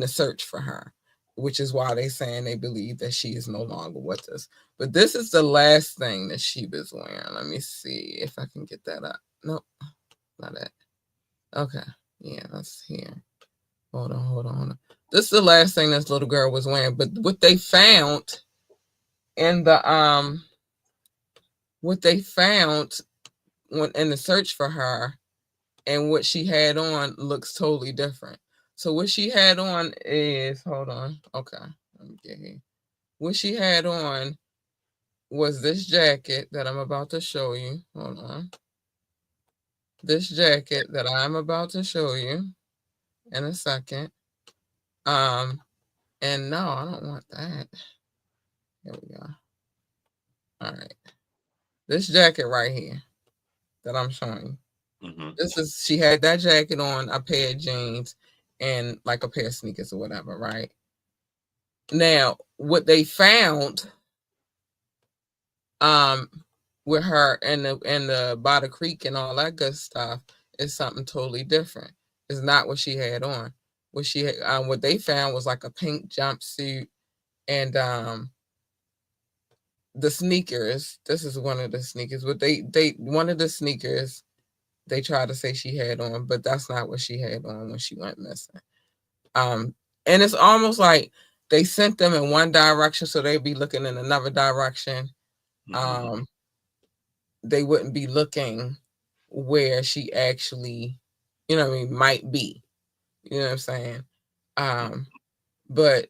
search for her, which is why they're saying they believe that she is no longer with us. But this is the last thing that she was wearing. Let me see if I can get that up. Nope, not that. Okay, yeah, that's here. Hold on. This is the last thing this little girl was wearing. But what they found in the in the search for her and what she had on looks totally different. So what she had on is, hold on. Okay, let me get here. What she had on was this jacket that I'm about to show you. Hold on. This jacket that I'm about to show you in a second. And no, I don't want that. Here we go. All right. This jacket right here that I'm showing you. She had that jacket on, a pair of jeans, and like a pair of sneakers or whatever, right? Now, what they found with her and the by the creek and all that good stuff is something totally different. It's not what she had on. What they found was like a pink jumpsuit and the sneakers. This is one of the sneakers. But one of the sneakers they tried to say she had on, but that's not what she had on when she went missing. And it's almost like they sent them in one direction, so they'd be looking in another direction. They wouldn't be looking where she actually, might be. You know what I'm saying? But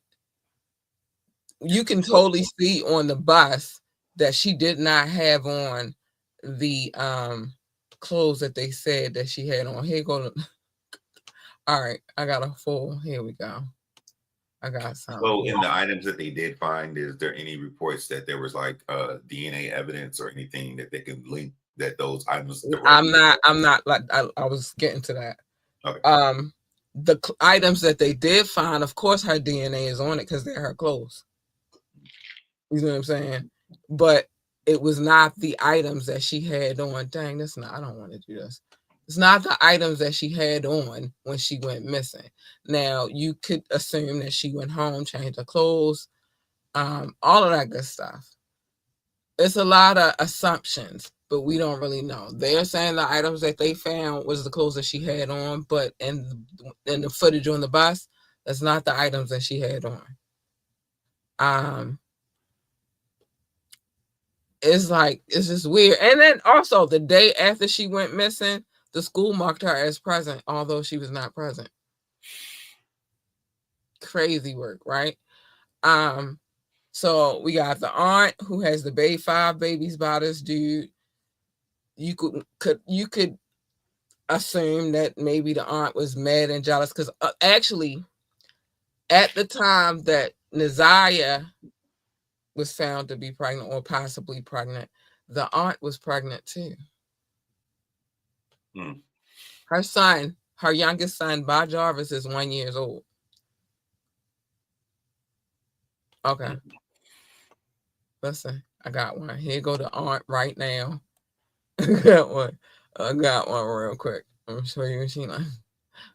you can totally see on the bus that she did not have on the clothes that they said that she had on. Here go. All right, I got a full. Here we go. I got some. So in the items that they did find, is there any reports that there was like DNA evidence or anything that they can link that those items? I'm not like I was getting to that. Okay. The items that they did find, of course, her DNA is on it because they're her clothes. You know what I'm saying? But it was not the items that she had on. Dang, I don't want to do this. It's not the items that she had on when she went missing. Now, you could assume that she went home, changed her clothes, all of that good stuff. It's a lot of assumptions, but we don't really know. They're saying the items that they found was the clothes that she had on, but in the footage on the bus, that's not the items that she had on. It's like, it's just weird. And then also the day after she went missing, the school marked her as present, although she was not present. Crazy work, right? So we got the aunt who has the 5 babies by this dude. You could assume that maybe the aunt was mad and jealous because actually, at the time that Naziah was found to be pregnant or possibly pregnant, the aunt was pregnant too. Her son, her youngest son, by Jarvis, is 1 year old. Okay. Listen, I got one. Here go the aunt right now. I got one real quick. I'm gonna show you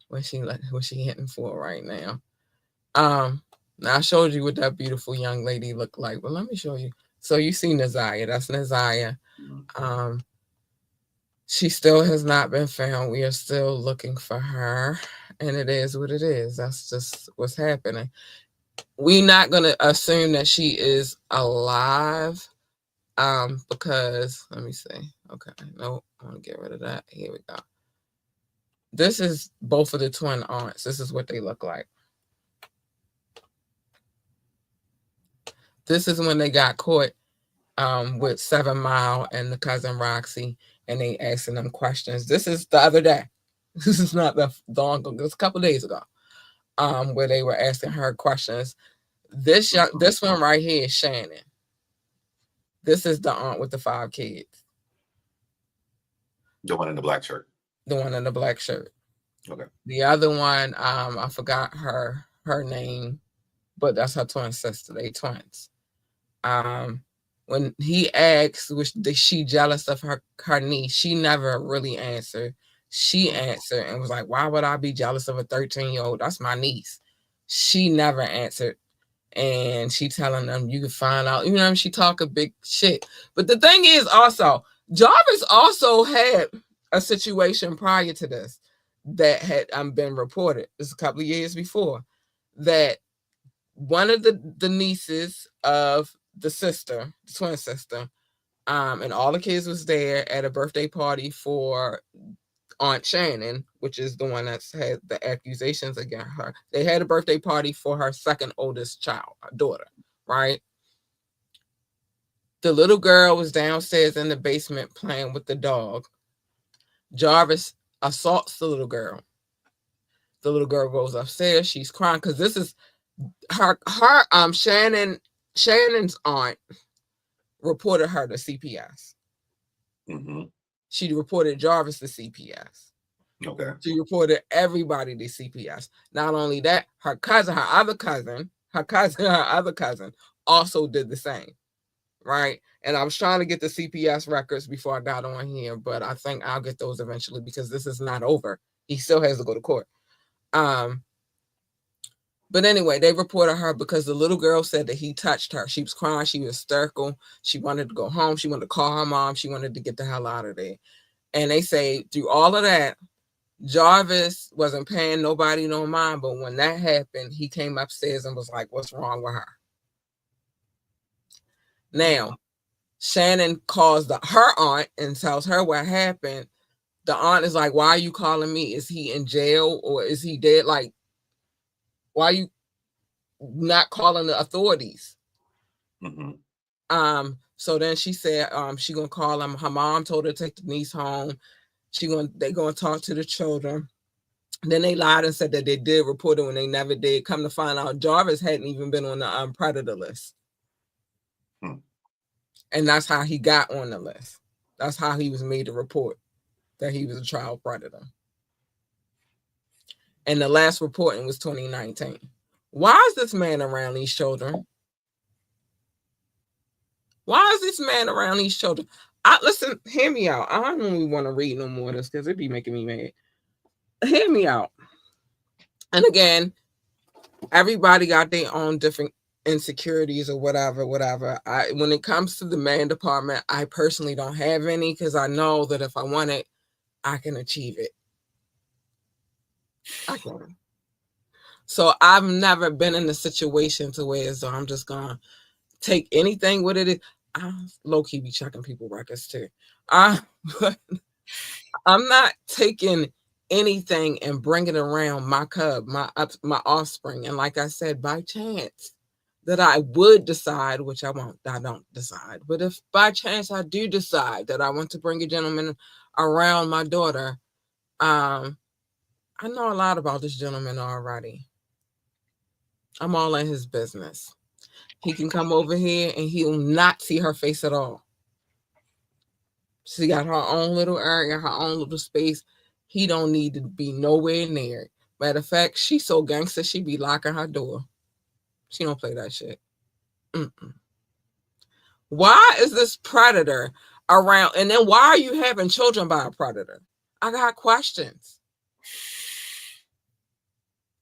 what she hitting for right now. Now I showed you what that beautiful young lady looked like, but let me show you. So you see Naziah. That's Naziah. She still has not been found. We are still looking for her, and it is what it is. That's just what's happening. We're not going to assume that she is alive, because let me see. Okay, no, I want to get rid of that. Here we go. This is both of the twin aunts. This is what they look like. This is when they got caught with 7 Mile and the cousin Roxy, and they asking them questions. This is the other day. This is not the long ago. It was a couple days ago, where they were asking her questions. This one right here is Shannon. This is the aunt with the 5 kids. The one in the black shirt. The one in the black shirt. Okay. The other one, I forgot her name, but that's her twin sister. They twins. When he asked, was she jealous of her niece, she never really answered. She answered and was like, why would I be jealous of a 13-year-old? That's my niece. She never answered. And she telling them, you can find out, she talk a big shit. But the thing is also, Jarvis also had a situation prior to this that had been reported. This a couple of years before, that one of the nieces of the twin sister, and all the kids was there at a birthday party for Aunt Shannon, which is the one that's had the accusations against her. They had a birthday party for her second oldest child, daughter, right? The little girl was downstairs in the basement playing with the dog. Jarvis assaults the little girl. The little girl goes upstairs. She's crying because this is her Shannon's aunt reported her to CPS. She reported Jarvis to CPS. Okay. She reported everybody to CPS. Not only that, her other cousin also did the same. Right? And I was trying to get the CPS records before I got on here, but I think I'll get those eventually because this is not over. He still has to go to court. But anyway, they reported her because the little girl said that he touched her. She was crying. She was hysterical. She wanted to go home. She wanted to call her mom. She wanted to get the hell out of there. And they say through all of that, Jarvis wasn't paying nobody no mind. But when that happened, he came upstairs and was like, what's wrong with her? Now, Shannon calls her aunt and tells her what happened. The aunt is like, why are you calling me? Is he in jail or is he dead? Like, why are you not calling the authorities? So then she said she gonna call him. Her mom told her to take the niece home. They gonna talk to the children. Then they lied and said that they did report it when they never did. Come to find out, Jarvis hadn't even been on the predator list. And that's how he got on the list. That's how he was made to report that he was a child predator. And the last reporting was 2019. Why is this man around these children? Why is this man around these children? Listen, hear me out. I don't really want to read no more of this because it'd be making me mad. Hear me out. And again, everybody got their own different insecurities or whatever. When it comes to the man department, I personally don't have any because I know that if I want it, I can achieve it. I can. So I've never been in a situation to where so I'm just gonna take anything what it is. I low key be checking people records too. But I'm not taking anything and bringing around my cub, my offspring. And like I said, by chance that I would decide, which I won't, I don't decide. But if by chance I do decide that I want to bring a gentleman around my daughter, I know a lot about this gentleman already. I'm all in his business. He can come over here and he'll not see her face at all. She got her own little area, her own little space. He don't need to be nowhere near it. Matter of fact, she's so gangster, she be locking her door. She don't play that shit. Mm-mm. Why is this predator around? And then why are you having children by a predator? I got questions.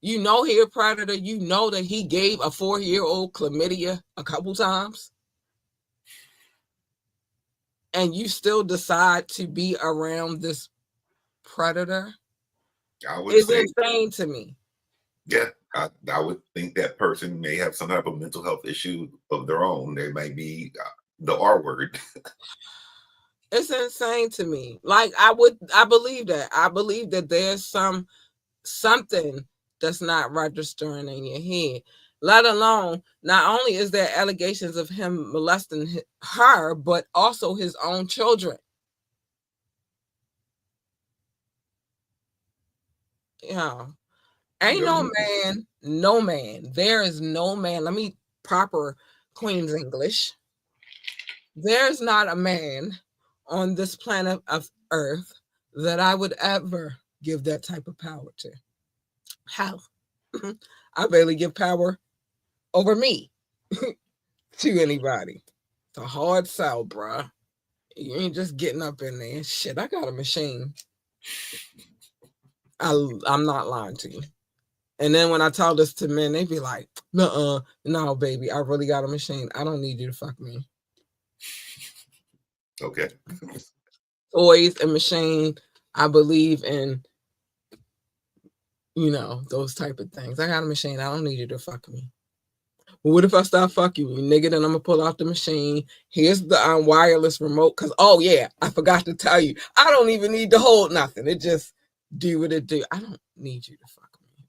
You know he a predator. You know that he gave a 4-year-old chlamydia a couple times. And you still decide to be around this predator? I would It's say, insane to me. yeah, I would think that person may have some type of mental health issue of their own. They might be the R word. It's insane to me. Like I believe that. I believe that there's something that's not registering in your head. Let alone, not only is there allegations of him molesting her, but also his own children. Yeah. Ain't no man. There is no man. Let me proper Queen's English. There's not a man on this planet of Earth that I would ever give that type of power to. How? I barely give power over me to anybody. It's a hard sell, bruh. You ain't just getting up in there. Shit, I got a machine. I'm not lying to you. And then when I tell this to men, they be like, no, baby, I really got a machine. I don't need you to fuck me. Okay. Toys and machine, I believe in, those type of things. I got a machine. I don't need you to fuck me. Well, what if I start fucking you, nigga? Then I'm gonna pull out the machine. Here's the wireless remote. Cause I forgot to tell you, I don't even need to hold nothing. It just do what it do. I don't need you to fuck me.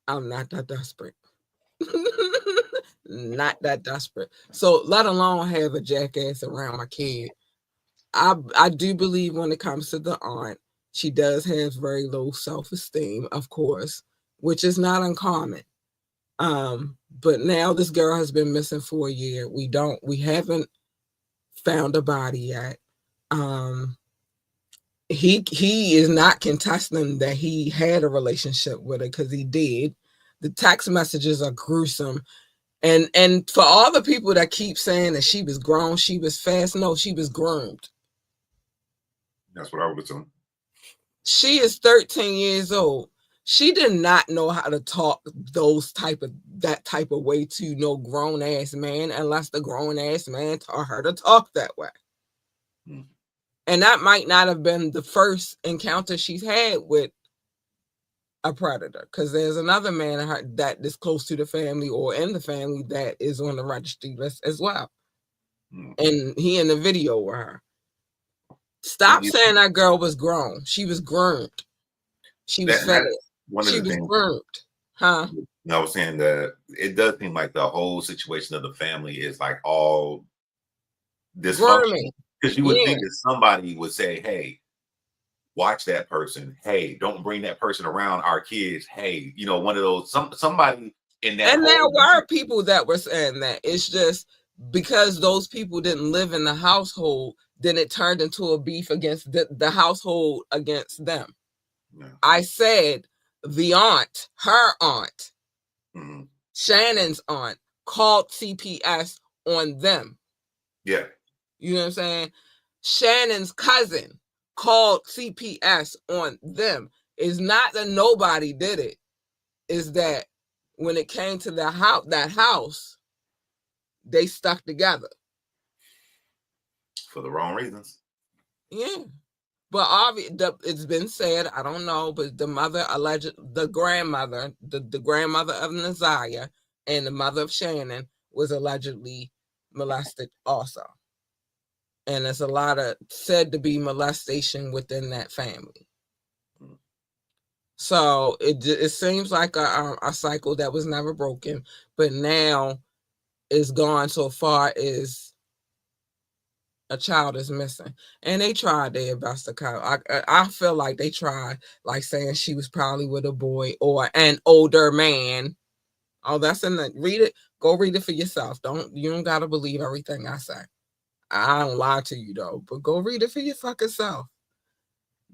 I'm not that desperate. Not that desperate. So let alone have a jackass around my kid. I do believe when it comes to the aunt, she does have very low self-esteem, of course, which is not uncommon. But now this girl has been missing for a year. We haven't found a body yet. He is not contesting that he had a relationship with her because he did. The text messages are gruesome. And for all the people that keep saying that she was grown, she was fast, no, she was groomed. That's what I would assume. She is 13 years old. She did not know how to talk that type of way to no grown ass man unless the grown ass man taught her to talk that way. And that might not have been the first encounter she's had with a predator, because there's another man that is close to the family or in the family that is on the registry list as well. And he in the video with her. Stop saying that girl was grown. She was groomed. She was fed. She was groomed. Huh? I was saying that it does seem like the whole situation of the family is like all dysfunctional. Because you would think that somebody would say, hey, watch that person. Hey, don't bring that person around our kids. Hey, one of those, somebody in that. And there were people that were saying that. It's just because those people didn't live in the household, then it turned into a beef against the household against them. Yeah. I said the aunt, her aunt, Shannon's aunt, called CPS on them. Yeah. You know what I'm saying? Shannon's cousin called CPS on them. It's not that nobody did it. It's that when it came to that house, they stuck together. For the wrong reasons. Yeah. But it's been said, I don't know, but the grandmother of Naziah and the mother of Shannon was allegedly molested also. And there's a lot of said to be molestation within that family. So it seems like a cycle that was never broken, but now is gone so far as a child is missing. And they tried their best to cover. I feel like they tried, like saying she was probably with a boy or an older man. Oh, that's in the read it. Go read it for yourself. You don't gotta believe everything I say. I don't lie to you though, but go read it for your fucking self.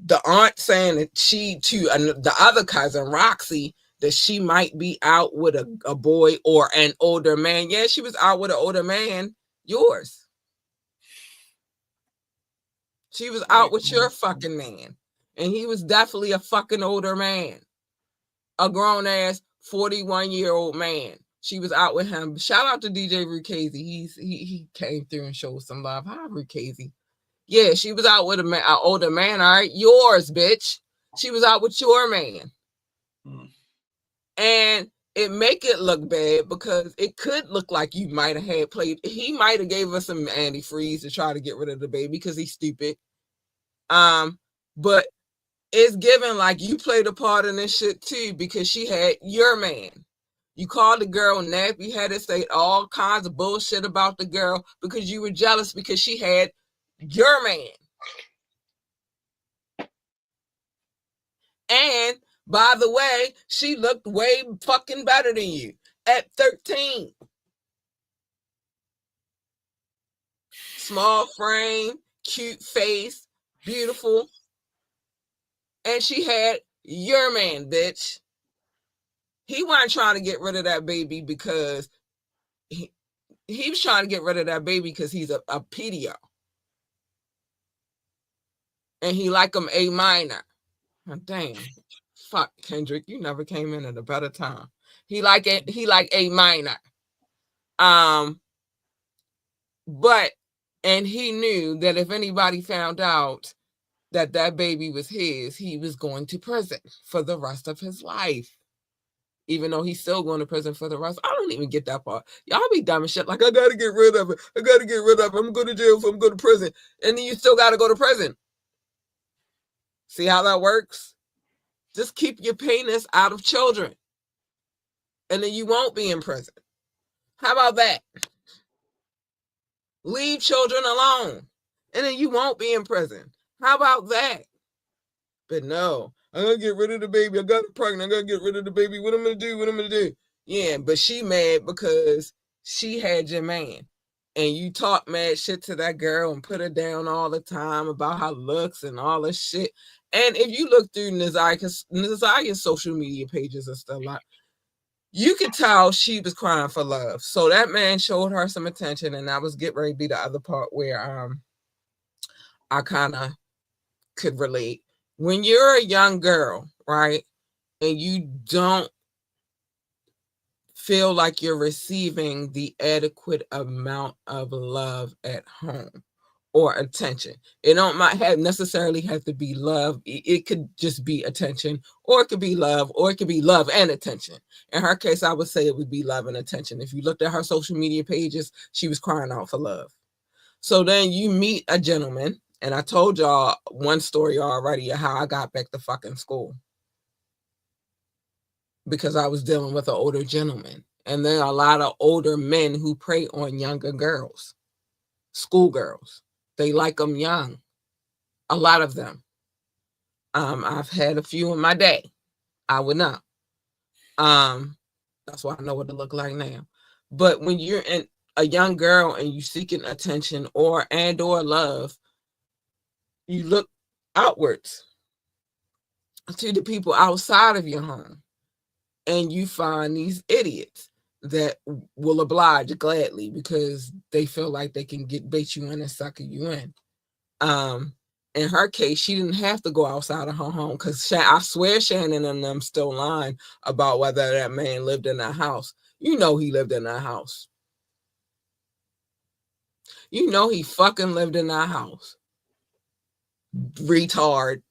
The aunt saying that she too, and the other cousin Roxy, that she might be out with a boy or an older man. Yeah, she was out with an older man. Yours. She was out with your fucking man. And he was definitely a fucking older man. A grown ass 41-year-old man. She was out with him. Shout out to DJ Rukazy. He came through and showed some love. Hi, Rukazy. Yeah, she was out with an older man. All right, yours, bitch. She was out with your man. And it make it look bad because it could look like you might have had played. He might have gave us some antifreeze to try to get rid of the baby because he's stupid. But it's given like you played a part in this shit too because she had your man. You called the girl nappy headed, say all kinds of bullshit about the girl because you were jealous because she had your man. And by the way, she looked way fucking better than you at 13. Small frame, cute face, beautiful. And she had your man, bitch. He wasn't trying to get rid of that baby because he was trying to get rid of that baby because he's a pedio. And he like him A minor. Oh, damn. Fuck, Kendrick, you never came in at a better time. He like A minor. But and he knew that if anybody found out that baby was his, he was going to prison for the rest of his life. Even though he's still going to prison for the rest. I don't even get that part. Y'all be dumb and shit. Like, I got to get rid of it. I got to get rid of it. I'm going to jail, so I'm going to prison. And then you still got to go to prison. See how that works? Just keep your penis out of children. And then you won't be in prison. How about that? Leave children alone. And then you won't be in prison. How about that? But no, I'm going to get rid of the baby. I got her pregnant. I got to get rid of the baby. What am I going to do? What am I going to do? Yeah, but she mad because she had your man. And you talk mad shit to that girl and put her down all the time about her looks and all this shit. And if you look through Naziah's social media pages and stuff like, you could tell she was crying for love. So that man showed her some attention, and that was get ready to be the other part where I kind of could relate. When you're a young girl, right, and you don't feel like you're receiving the adequate amount of love at home or attention. It don't necessarily have to be love. It could just be attention, or it could be love, or it could be love and attention. In her case, I would say it would be love and attention. If you looked at her social media pages, she was crying out for love. So then you meet a gentleman, and I told y'all one story already of how I got back to fucking school. Because I was dealing with an older gentleman. And there are a lot of older men who prey on younger girls, schoolgirls. They like them young. A lot of them. I've had a few in my day. I would not. That's why I know what it look like now. But when you're a young girl and you seeking attention or love, you look outwards to the people outside of your home. And you find these idiots that will oblige gladly because they feel like they can bait you in and sucker you in. In her case, she didn't have to go outside of her home because I swear Shannon and them still lying about whether that man lived in that house. You know he lived in that house. You know he fucking lived in that house. retard.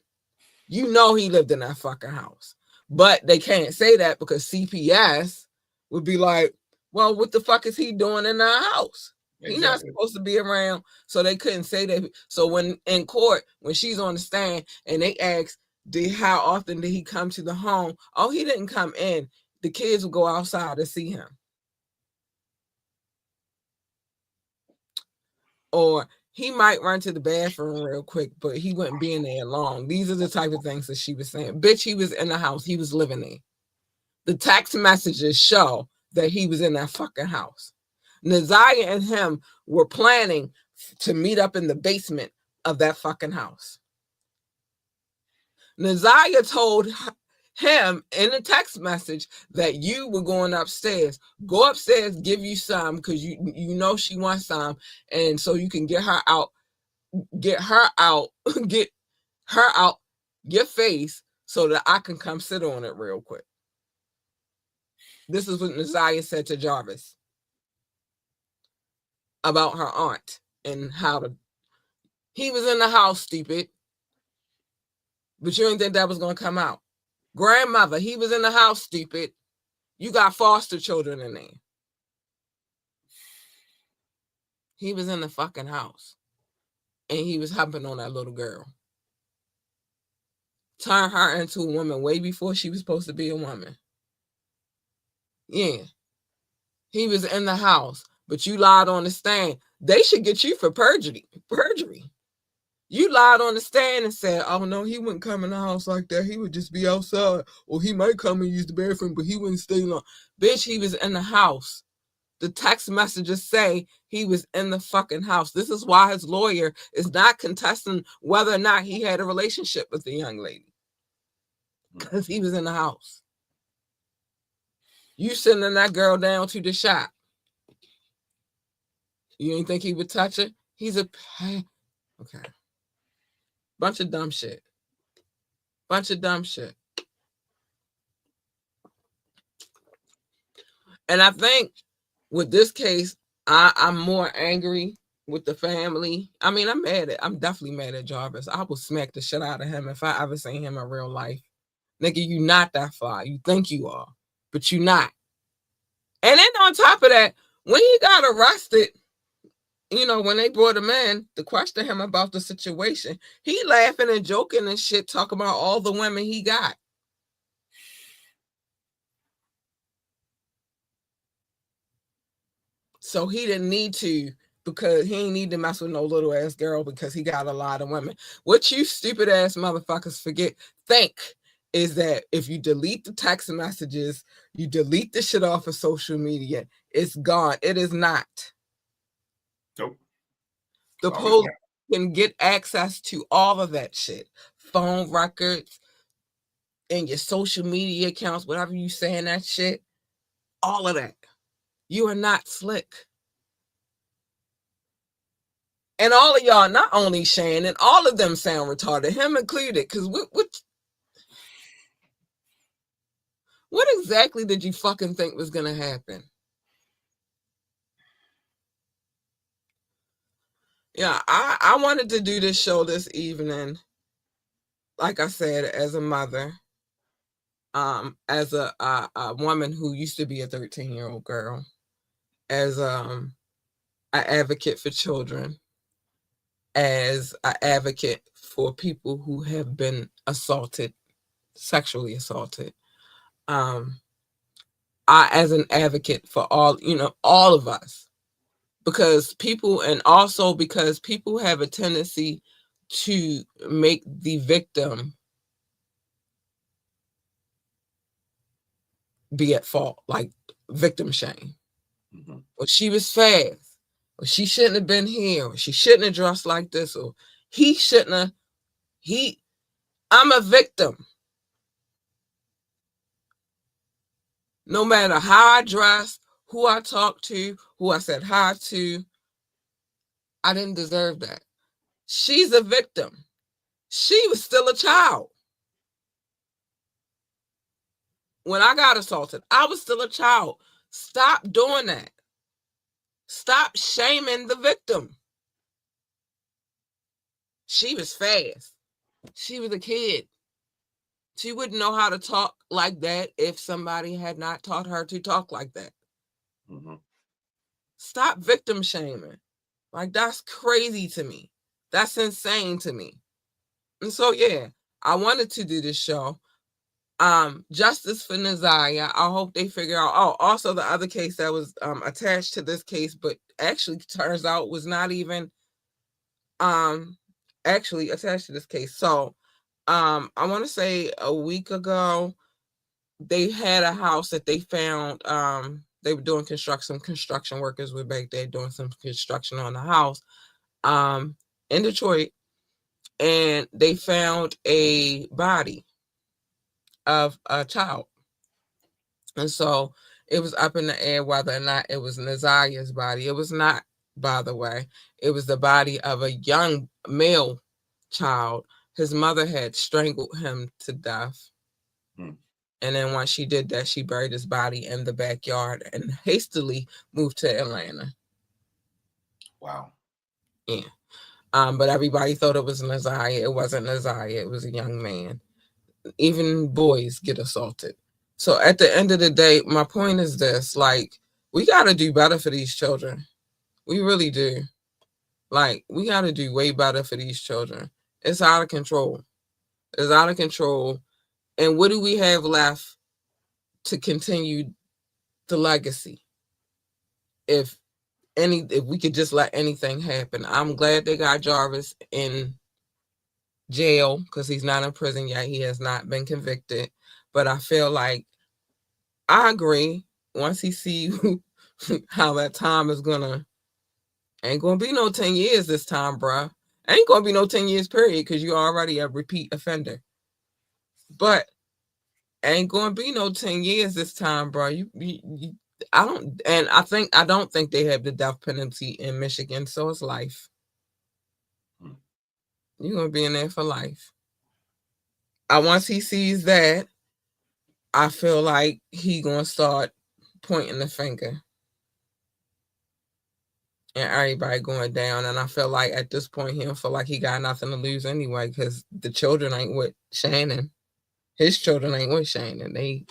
You know he lived in that fucking house. But they can't say that because CPS would be like, well, what the fuck is he doing in our house? Exactly. He's not supposed to be around. So they couldn't say that. So when in court, when she's on the stand and they ask, how often did he come to the home? Oh, he didn't come in. The kids will go outside to see him. Or he might run to the bathroom real quick, but he wouldn't be in there long. These are the type of things that she was saying. Bitch, he was in the house. He was living there. The text messages show that he was in that fucking house. Naziah and him were planning to meet up in the basement of that fucking house. Naziah told him in a text message that you were going upstairs. Go upstairs, give you some, because you know she wants some, and so you can get her out your face so that I can come sit on it real quick. This is what Naziah said to Jarvis about her aunt and he was in the house, stupid. But you didn't think that was going to come out. Grandmother, he was in the house, stupid. You got foster children in there. He was in the fucking house. And he was humping on that little girl. Turned her into a woman way before she was supposed to be a woman. Yeah. He was in the house, but you lied on the stand. They should get you for perjury. You lied on the stand and said, oh, no, he wouldn't come in the house like that. He would just be outside. Or he might come and use the bathroom, but he wouldn't stay long. Bitch, he was in the house. The text messages say he was in the fucking house. This is why his lawyer is not contesting whether or not he had a relationship with the young lady. Because he was in the house. You sending that girl down to the shop. You didn't think he would touch her? Okay. Bunch of dumb shit. And I think with this case, I'm more angry with the family. I mean, I'm definitely mad at Jarvis. I will smack the shit out of him if I ever seen him in real life. Nigga, you not that fly. You think you are, but you not. And then on top of that, when he got arrested, you know, when they brought him in to question him about the situation, he laughing and joking and shit, talking about all the women he got. So he didn't need to, because he ain't need to mess with no little ass girl because he got a lot of women. What you stupid ass motherfuckers think is that if you delete the text messages, you delete the shit off of social media, it's gone. It is not. Nope. The police can get access to all of that shit. Phone records and your social media accounts, whatever you saying that shit, all of that. You are not slick. And all of y'all, not only Shannon, all of them sound retarded, him included, because what exactly did you fucking think was going to happen? Yeah, I wanted to do this show this evening, like I said, as a mother, as a woman who used to be a 13-year-old girl, as an advocate for children, as an advocate for people who have been assaulted, sexually assaulted. As an advocate for all of us, because people have a tendency to make the victim be at fault, like victim shame. Mm-hmm. Well, she was fast, or she shouldn't have been here, or she shouldn't have dressed like this, or he shouldn't have. I'm a victim. No matter how I dress, who I talked to, who I said hi to, I didn't deserve that. She's a victim. She was still a child. When I got assaulted, I was still a child. Stop doing that. Stop shaming the victim. She was fast. She was a kid. She wouldn't know how to talk like that if somebody had not taught her to talk like that. Mm-hmm. Stop victim shaming. Like, that's crazy to me. That's insane to me. And so, yeah, I wanted to do this show. Justice for Naziah. I hope they figure out. Oh, also the other case that was attached to this case, but actually turns out was not even actually attached to this case. So I want to say a week ago, they had a house that they found. They were doing construction. Construction workers were back there doing some construction on the house in Detroit, and they found a body of a child. And so it was up in the air whether or not it was Naziah's body. It was not, by the way. It was the body of a young male child. His mother had strangled him to death. Hmm. And then once she did that, she buried his body in the backyard and hastily moved to Atlanta. Wow. Yeah. But everybody thought it was Naziah. It wasn't Naziah. It was a young man. Even boys get assaulted. So at the end of the day, my point is this: like, we got to do better for these children. We really do. Like, we got to do way better for these children. It's out of control. It's out of control. And what do we have left to continue the legacy? If we could just let anything happen. I'm glad they got Jarvis in jail because he's not in prison yet. He has not been convicted. But I feel like I agree. Once he see how that time is ain't gonna be no 10 years this time, bruh. Ain't gonna be no 10 years period because you're already a repeat offender. But ain't gonna be no 10 years this time, bro. I don't think they have the death penalty in Michigan, so it's life. You're gonna be in there for life. Once he sees that, I feel like he gonna start pointing the finger and everybody going down. And I feel like at this point he don't feel like he got nothing to lose anyway, because the children ain't with Shannon. His children ain't with Shannon. They,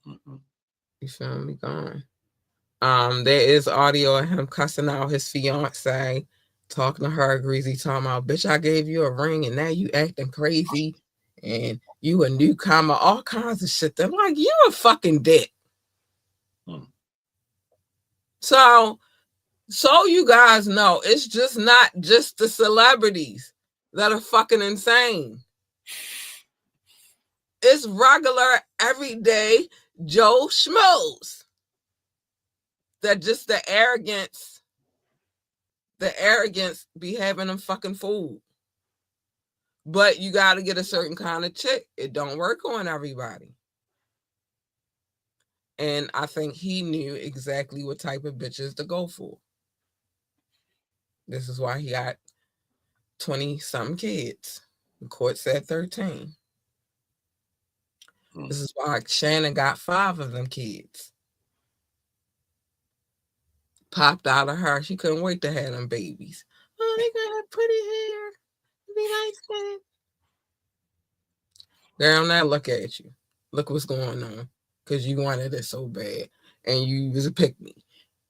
you feel me, gone. There is audio of him cussing out his fiance, talking to her, greasy, talking about, bitch, I gave you a ring and now you acting crazy and you a newcomer, all kinds of shit. They're like, you a fucking dick. So you guys know, it's just not just the celebrities that are fucking insane. It's regular, everyday Joe Schmoes. That just the arrogance be having them fucking fooled. But you got to get a certain kind of chick. It don't work on everybody. And I think he knew exactly what type of bitches to go for. This is why he got 20-something kids. The court said 13. This is why Shannon got 5 of them kids. Popped out of her. She couldn't wait to have them babies. Oh, they gonna have pretty hair. Be nice with it. Girl, now look at you. Look what's going on. Because you wanted it so bad. And you was a pick me.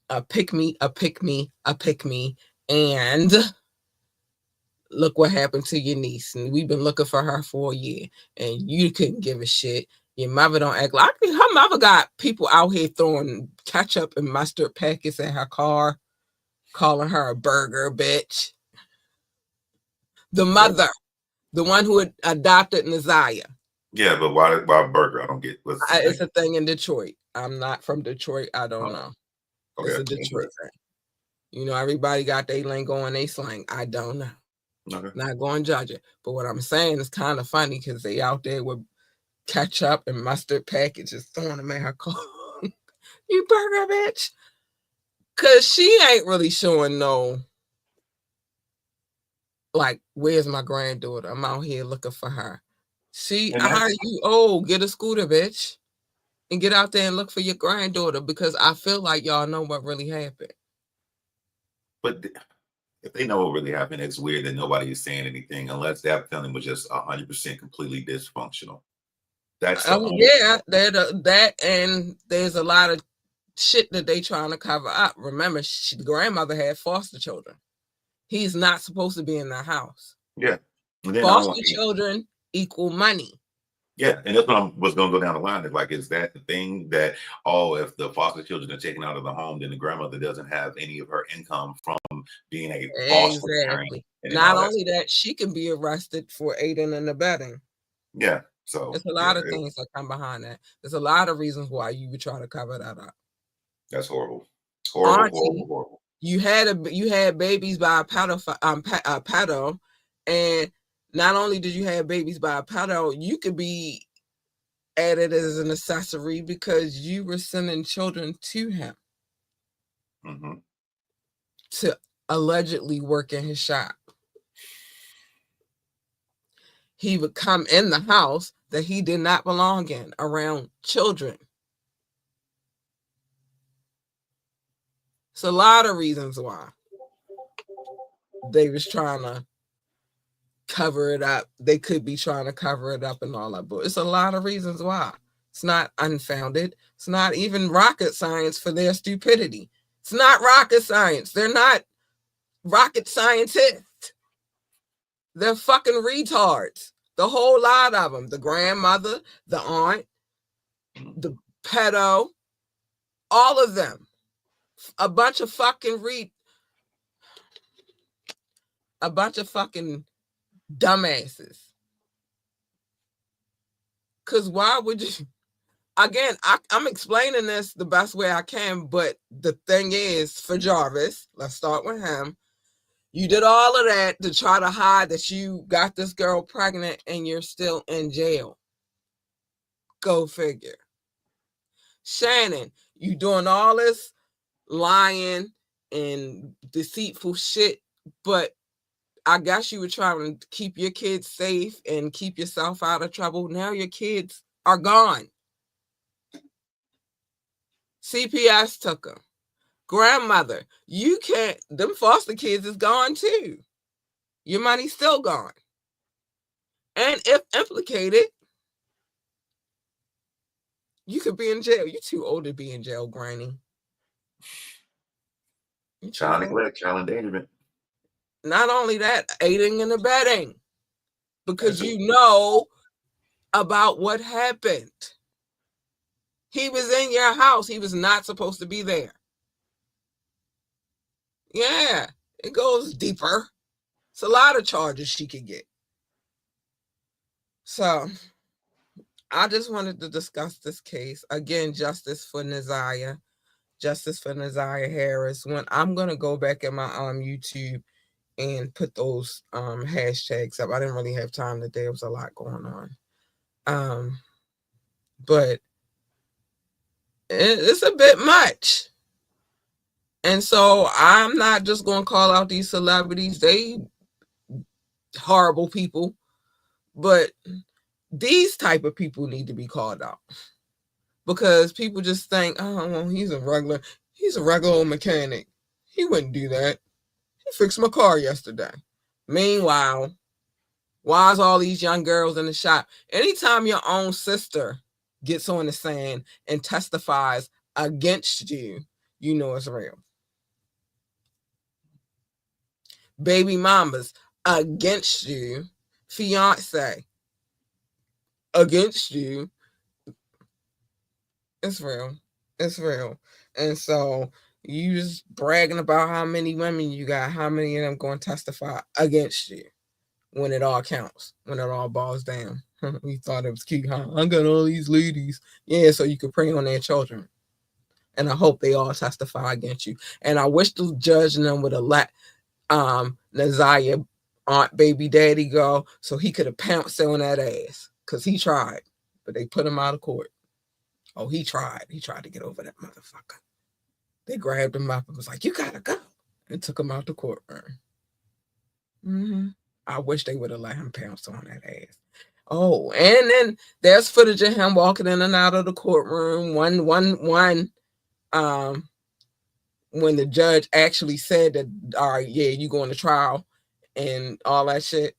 A pick me, a pick me, a pick me. And look what happened to your niece. And we've been looking for her for a year. And you couldn't give a shit. Your mother don't act like her mother got people out here throwing ketchup and mustard packets in her car, calling her a burger bitch. The mother, the one who had adopted Naziah. Yeah, but why burger? I don't get what's it's a thing in Detroit. I'm not from Detroit. I don't know. Okay. It's a Detroit thing. You know, everybody got their lingo and they slang. I don't know. Okay. Not going to judge it. But what I'm saying is kind of funny because they out there with ketchup and mustard packages throwing them in her car. You burger bitch. Because she ain't really showing no, like, where's my granddaughter? I'm out here looking for her. Get a scooter, bitch. And get out there and look for your granddaughter, because I feel like y'all know what really happened. But if they know what really happened, it's weird that nobody is saying anything unless that family was just 100% completely dysfunctional. That's the only Yeah, that and there's a lot of shit that they trying to cover up. Remember, the grandmother had foster children. He's not supposed to be in the house. Yeah. And then Foster children equal money. Yeah, and that's what I was going to go down the line. Like, is that the thing that, if the foster children are taken out of the home, then the grandmother doesn't have any of her income from being a foster parent? Exactly. Not only that, she can be arrested for aiding and abetting. Yeah. So there's a lot of things that come behind that. There's a lot of reasons why you would try to cover that up. That's horrible. Horrible. You had babies by a pedo, and not only did you have babies by a pedo, you could be added as an accessory because you were sending children to him to allegedly work in his shop. He would come in the house that he did not belong in around children. It's a lot of reasons why they was trying to cover it up. They could be trying to cover it up and all that, but it's a lot of reasons why. It's not unfounded. It's not even rocket science for their stupidity. It's not rocket science. They're not rocket scientists. They're fucking retards. The whole lot of them. The grandmother, the aunt, the pedo, all of them. A bunch of fucking dumbasses. Because why would you? Again, I'm explaining this the best way I can, but the thing is, for Jarvis, let's start with him. You did all of that to try to hide that you got this girl pregnant and you're still in jail. Go figure. Shannon, you doing all this lying and deceitful shit, but I guess you were trying to keep your kids safe and keep yourself out of trouble. Now your kids are gone. CPS took them. Grandmother, you can't, them foster kids is gone too. Your money's still gone. And if implicated, you could be in jail. You're too old to be in jail, Granny. Child neglect, child endangerment. Not only that, aiding and abetting. Because you know about what happened. He was in your house. He was not supposed to be there. Yeah, it goes deeper. It's a lot of charges she could get. So I just wanted to discuss this case. Again, justice for Naziah Harris. When I'm going to go back in my YouTube and put those hashtags up. I didn't really have time today. There was a lot going on. But it's a bit much. And so I'm not just going to call out these celebrities. They horrible people. But these type of people need to be called out. Because people just think, oh, well, he's a regular old mechanic. He wouldn't do that. He fixed my car yesterday. Meanwhile, why is all these young girls in the shop? Anytime your own sister gets on the stand and testifies against you, you know it's real. Baby mamas against you, fiance against you, it's real. It's real. And so you just bragging about how many women you got, how many of them going to testify against you when it all counts, when it all boils down. We thought it was cute, huh? I got all these ladies. Yeah, so you could prey on their children. And I hope they all testify against you. And I wish the judge and them would have let Naziah aunt baby daddy go so he could have pounced on that ass. Because he tried. But they put him out of court. Oh, he tried. He tried to get over that motherfucker. They grabbed him up and was like, you gotta go. And took him out the courtroom. I wish they would have let him pounce on that ass. Oh, and then there's footage of him walking in and out of the courtroom. One when the judge actually said that, all right, yeah, you going to trial and all that shit,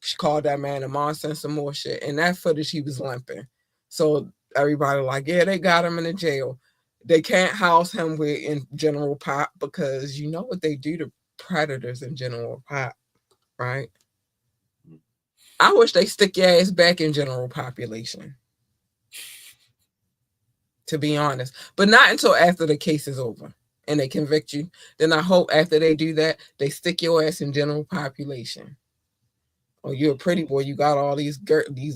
she called that man a monster and some more shit. And that footage, he was limping. So everybody like, yeah, they got him in the jail. They can't house him in general pop because you know what they do to predators in general pop, right? I wish they stick your ass back in general population, to be honest. But not until after the case is over and they convict you. Then I hope after they do that, they stick your ass in general population. Oh, you're a pretty boy. You got all these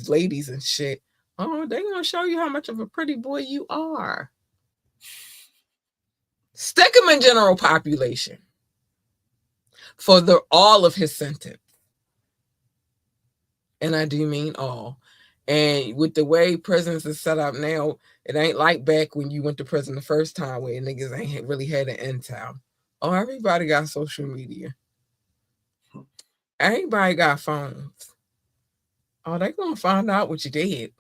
ladies and shit. Oh, they're going to show you how much of a pretty boy you are. Stick him in general population for all of his sentence. And I do mean all. And with the way prisons is set up now, it ain't like back when you went to prison the first time where niggas ain't really had an intel. Oh, everybody got social media. Everybody got phones. Oh, they gonna find out what you did.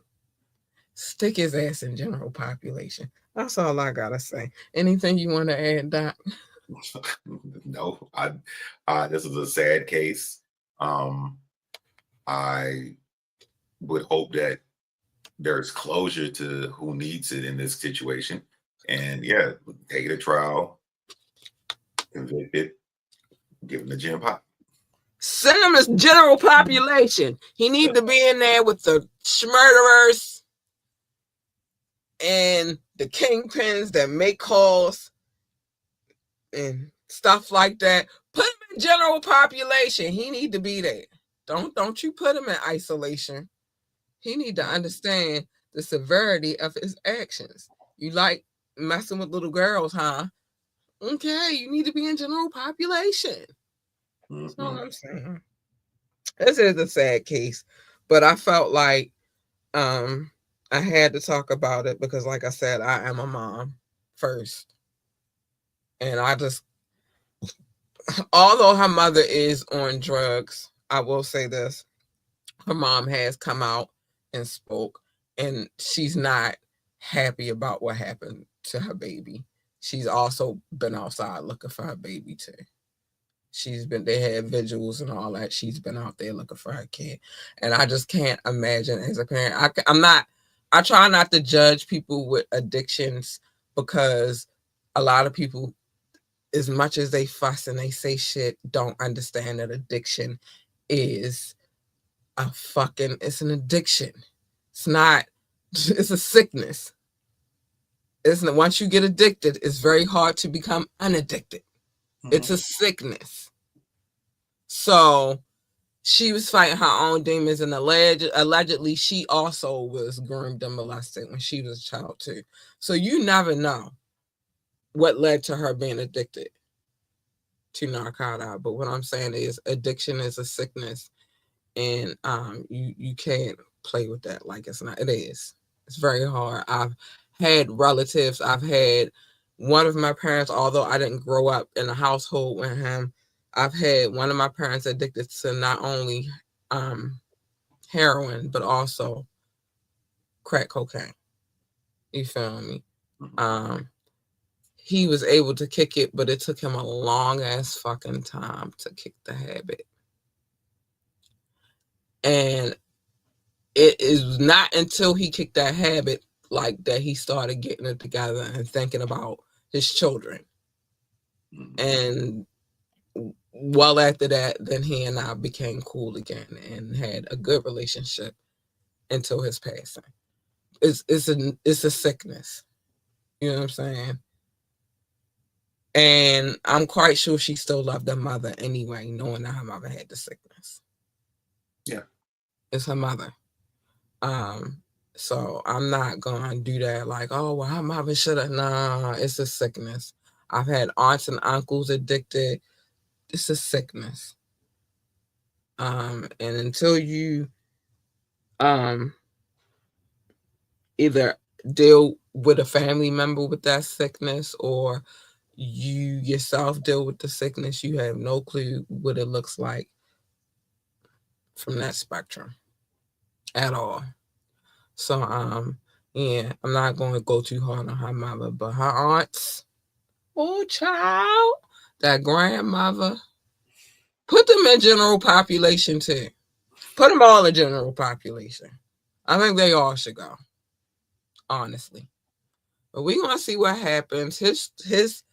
Stick his ass in general population. That's all I gotta say. Anything you want to add, Doc? No, this is a sad case. I would hope that there's closure to who needs it in this situation. And yeah, take it to trial, convict it, give him the gym pop. Send him as general population. He need to be in there with the murderers and the kingpins that make calls and stuff like that. Put him in general population. He need to be there. Don't you put him in isolation. He need to understand the severity of his actions. You like messing with little girls, huh? Okay, you need to be in general population. That's all I'm saying. This is a sad case, but I felt like I had to talk about it because, like I said, I am a mom first. And I just, although her mother is on drugs, I will say this. Her mom has come out and spoke, and she's not happy about what happened to her baby. She's also been outside looking for her baby too. They had vigils and all that. She's been out there looking for her kid. And I just can't imagine as a parent. I try not to judge people with addictions because a lot of people, as much as they fuss and they say shit, don't understand that addiction is it's an addiction. It's not, it's a sickness. Once you get addicted, it's very hard to become unaddicted. It's a sickness. So she was fighting her own demons, and allegedly she also was groomed and molested when she was a child too. So you never know what led to her being addicted to narcotics. But what I'm saying is addiction is a sickness, and you can't play with that like it's not. It is. It's very hard. I've had relatives. I've had one of my parents, although I didn't grow up in a household with him, I've had one of my parents addicted to not only heroin, but also crack cocaine. You feel me? He was able to kick it, but it took him a long ass fucking time to kick the habit. And it is not until he kicked that habit like that he started getting it together and thinking about his children. And well after that, then he and I became cool again and had a good relationship until his passing. It's a sickness. You know what I'm saying? And I'm quite sure she still loved her mother anyway, knowing that her mother had the sickness. Yeah. It's her mother. So I'm not gonna do that like, oh well, her mother should have. Nah, it's a sickness. I've had aunts and uncles addicted. It's a sickness. And until you either deal with a family member with that sickness or you yourself deal with the sickness, you have no clue what it looks like from that spectrum at all. So yeah, I'm not going to go too hard on her mother, but her aunts, Oh, child, that grandmother. Put them in general population too. Put them all in general population. I think they all should go, honestly. But we're gonna see what happens. His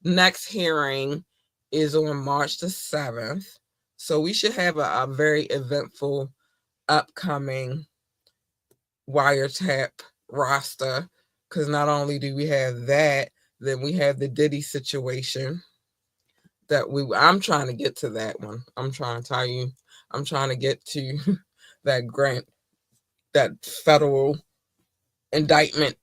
next hearing is on March the 7th. So we should have a very eventful upcoming wiretap roster. Because not only do we have that, then we have the Diddy situation that I'm trying to get to that one. I'm trying to tell you, I'm trying to get to that grant, that federal indictment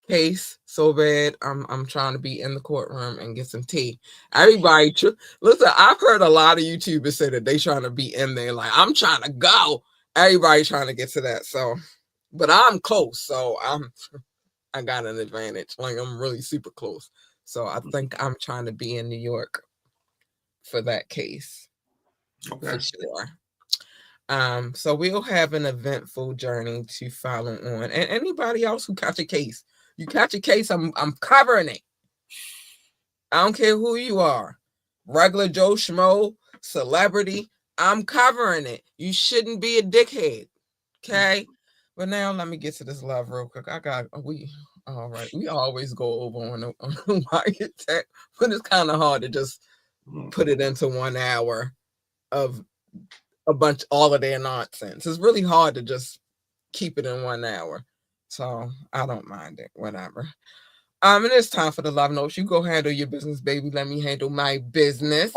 case so bad. I'm trying to be in the courtroom and get some tea. Everybody, listen, I've heard a lot of YouTubers say that they trying to be in there. Like, I'm trying to go. Everybody trying to get to that. So, but I'm close. So I got an advantage. Like, I'm really super close. So I think I'm trying to be in New York for that case. Okay. For sure. So we'll have an eventful journey to follow on. And anybody else who catch a case, you catch a case, I'm covering it. I don't care who you are. Regular Joe Schmo, celebrity, I'm covering it. You shouldn't be a dickhead. Okay? But now let me get to this love real quick. All right. We always go over on the wiretap, but it's kind of hard to just put it into 1 hour of all of their nonsense. It's really hard to just keep it in 1 hour. So I don't mind it, whatever. And it's time for the love notes. You go handle your business, baby. Let me handle my business.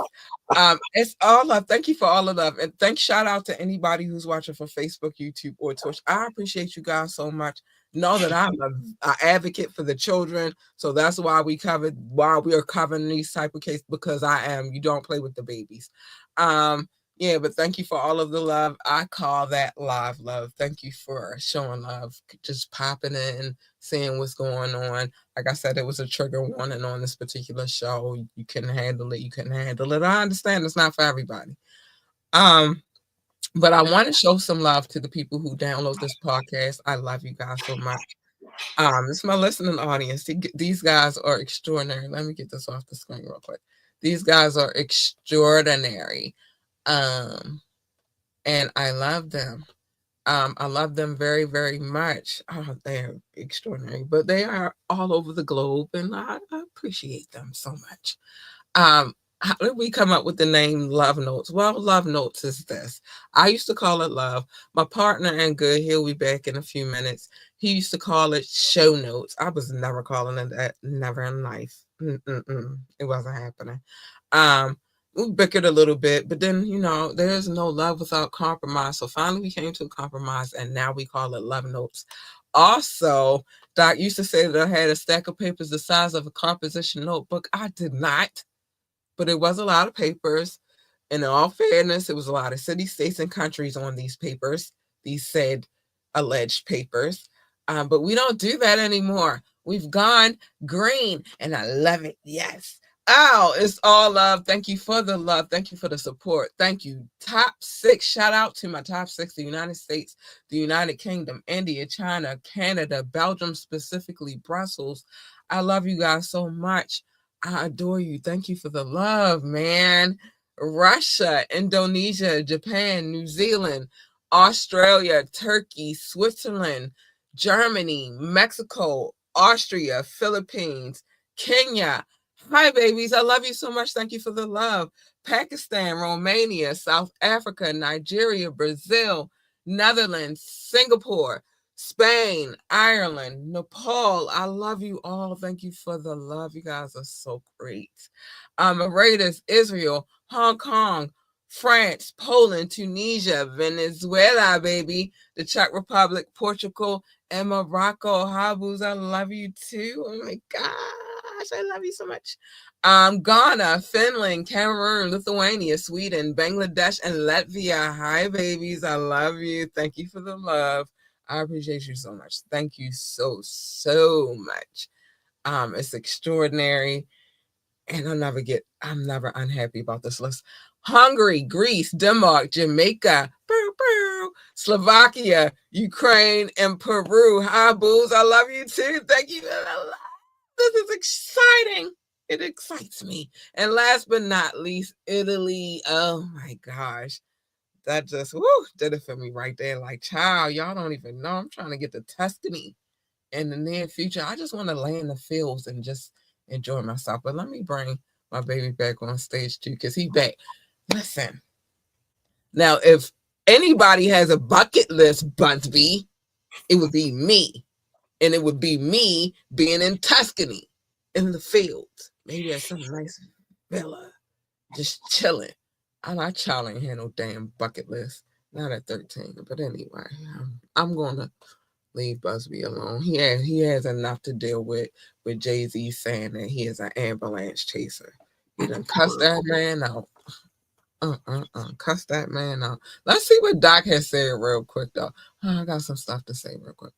It's all love. Thank you for all the love. And shout out to anybody who's watching from Facebook, YouTube, or Twitch. I appreciate you guys so much. Know that I'm an advocate for the children. So that's why we are covering these type of cases, because you don't play with the babies. Yeah, but thank you for all of the love. I call that live love. Thank you for showing love, just popping in, seeing what's going on. Like I said, it was a trigger warning on this particular show. You couldn't handle it. You couldn't handle it. I understand it's not for everybody. But I want to show some love to the people who download this podcast. I love you guys so much. This is my listening audience. These guys are extraordinary. Let me get this off the screen real quick. These guys are extraordinary. And I love them. I love them very, very much. Oh, they're extraordinary, but they are all over the globe, and I appreciate them so much. How did we come up with the name Love Notes? Well, Love Notes is this. I used to call it love. My partner and good, he'll be back in a few minutes. He used to call it show notes. I was never calling it that, never in life. It wasn't happening. We bickered a little bit, but then, there's no love without compromise. So finally we came to a compromise, and now we call it Love Notes. Also, Doc used to say that I had a stack of papers the size of a composition notebook. I did not, but it was a lot of papers. And in all fairness, it was a lot of cities, states, and countries on these papers, these said alleged papers. But we don't do that anymore. We've gone green, and I love it. Yes. Oh, it's all love. Thank you for the love. Thank you for the support. Thank you. Top 6. Shout out to my top 6, the United States, the United Kingdom, India, China, Canada, Belgium, specifically Brussels. I love you guys so much. I adore you. Thank you for the love, man. Russia, Indonesia, Japan, New Zealand, Australia, Turkey, Switzerland, Germany, Mexico, Austria, Philippines, Kenya. Hi, babies. I love you so much. Thank you for the love. Pakistan, Romania, South Africa, Nigeria, Brazil, Netherlands, Singapore, Spain, Ireland, Nepal. I love you all. Thank you for the love. You guys are so great. Emirates, Israel, Hong Kong, France, Poland, Tunisia, Venezuela, baby, the Czech Republic, Portugal, and Morocco. Habus, I love you too. Oh my gosh, I love you so much. Ghana, Finland, Cameroon, Lithuania, Sweden, Bangladesh, and Latvia. Hi, babies. I love you. Thank you for the love. I appreciate you so much. Thank you so, so much. It's extraordinary. And I'm never unhappy about this list. Hungary, Greece, Denmark, Jamaica, Slovakia, Ukraine, and Peru. Hi, booze. I love you too. Thank you for the love. This is exciting. It excites me. And last but not least, Italy. Oh my gosh. That just did it for me right there. Like, child, y'all don't even know. I'm trying to get to Tuscany in the near future. I just want to lay in the fields and just enjoy myself. But let me bring my baby back on stage too, because he back. Listen. Now, if anybody has a bucket list, Bunsby, it would be me. And it would be me being in Tuscany in the fields. Maybe at some nice villa, just chilling. I'm not challenging here no damn bucket list. Not at 13. But anyway, I'm going to leave Busby alone. He has enough to deal with Jay-Z saying that he is an ambulance chaser. He done cussed that man out. Cuss that man out. Let's see what Doc has said real quick, though. I got some stuff to say real quick.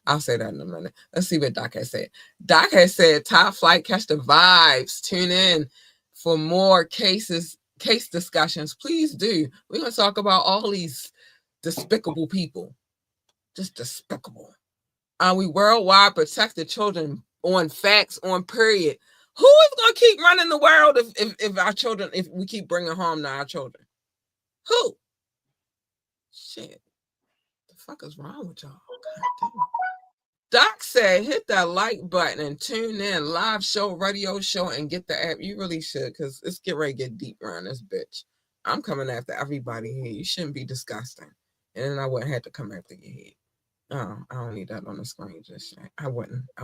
I'll say that in a minute. Let's see what Doc has said. Doc has said, Top Flight, catch the vibes. Tune in for more case discussions. Please do. We're going to talk about all these despicable people. Just despicable. We worldwide protect the children on facts, on period. Who is going to keep running the world if our children, if we keep bringing harm to our children? Who? Shit. The fuck is wrong with y'all? God damn. Doc said, hit that like button and tune in. Live show, radio show, and get the app. You really should, because it's getting ready to get deep around this bitch. I'm coming after everybody here. You shouldn't be disgusting. And then I wouldn't have to come after your head. Oh, I don't need that on the screen. Just I wouldn't. I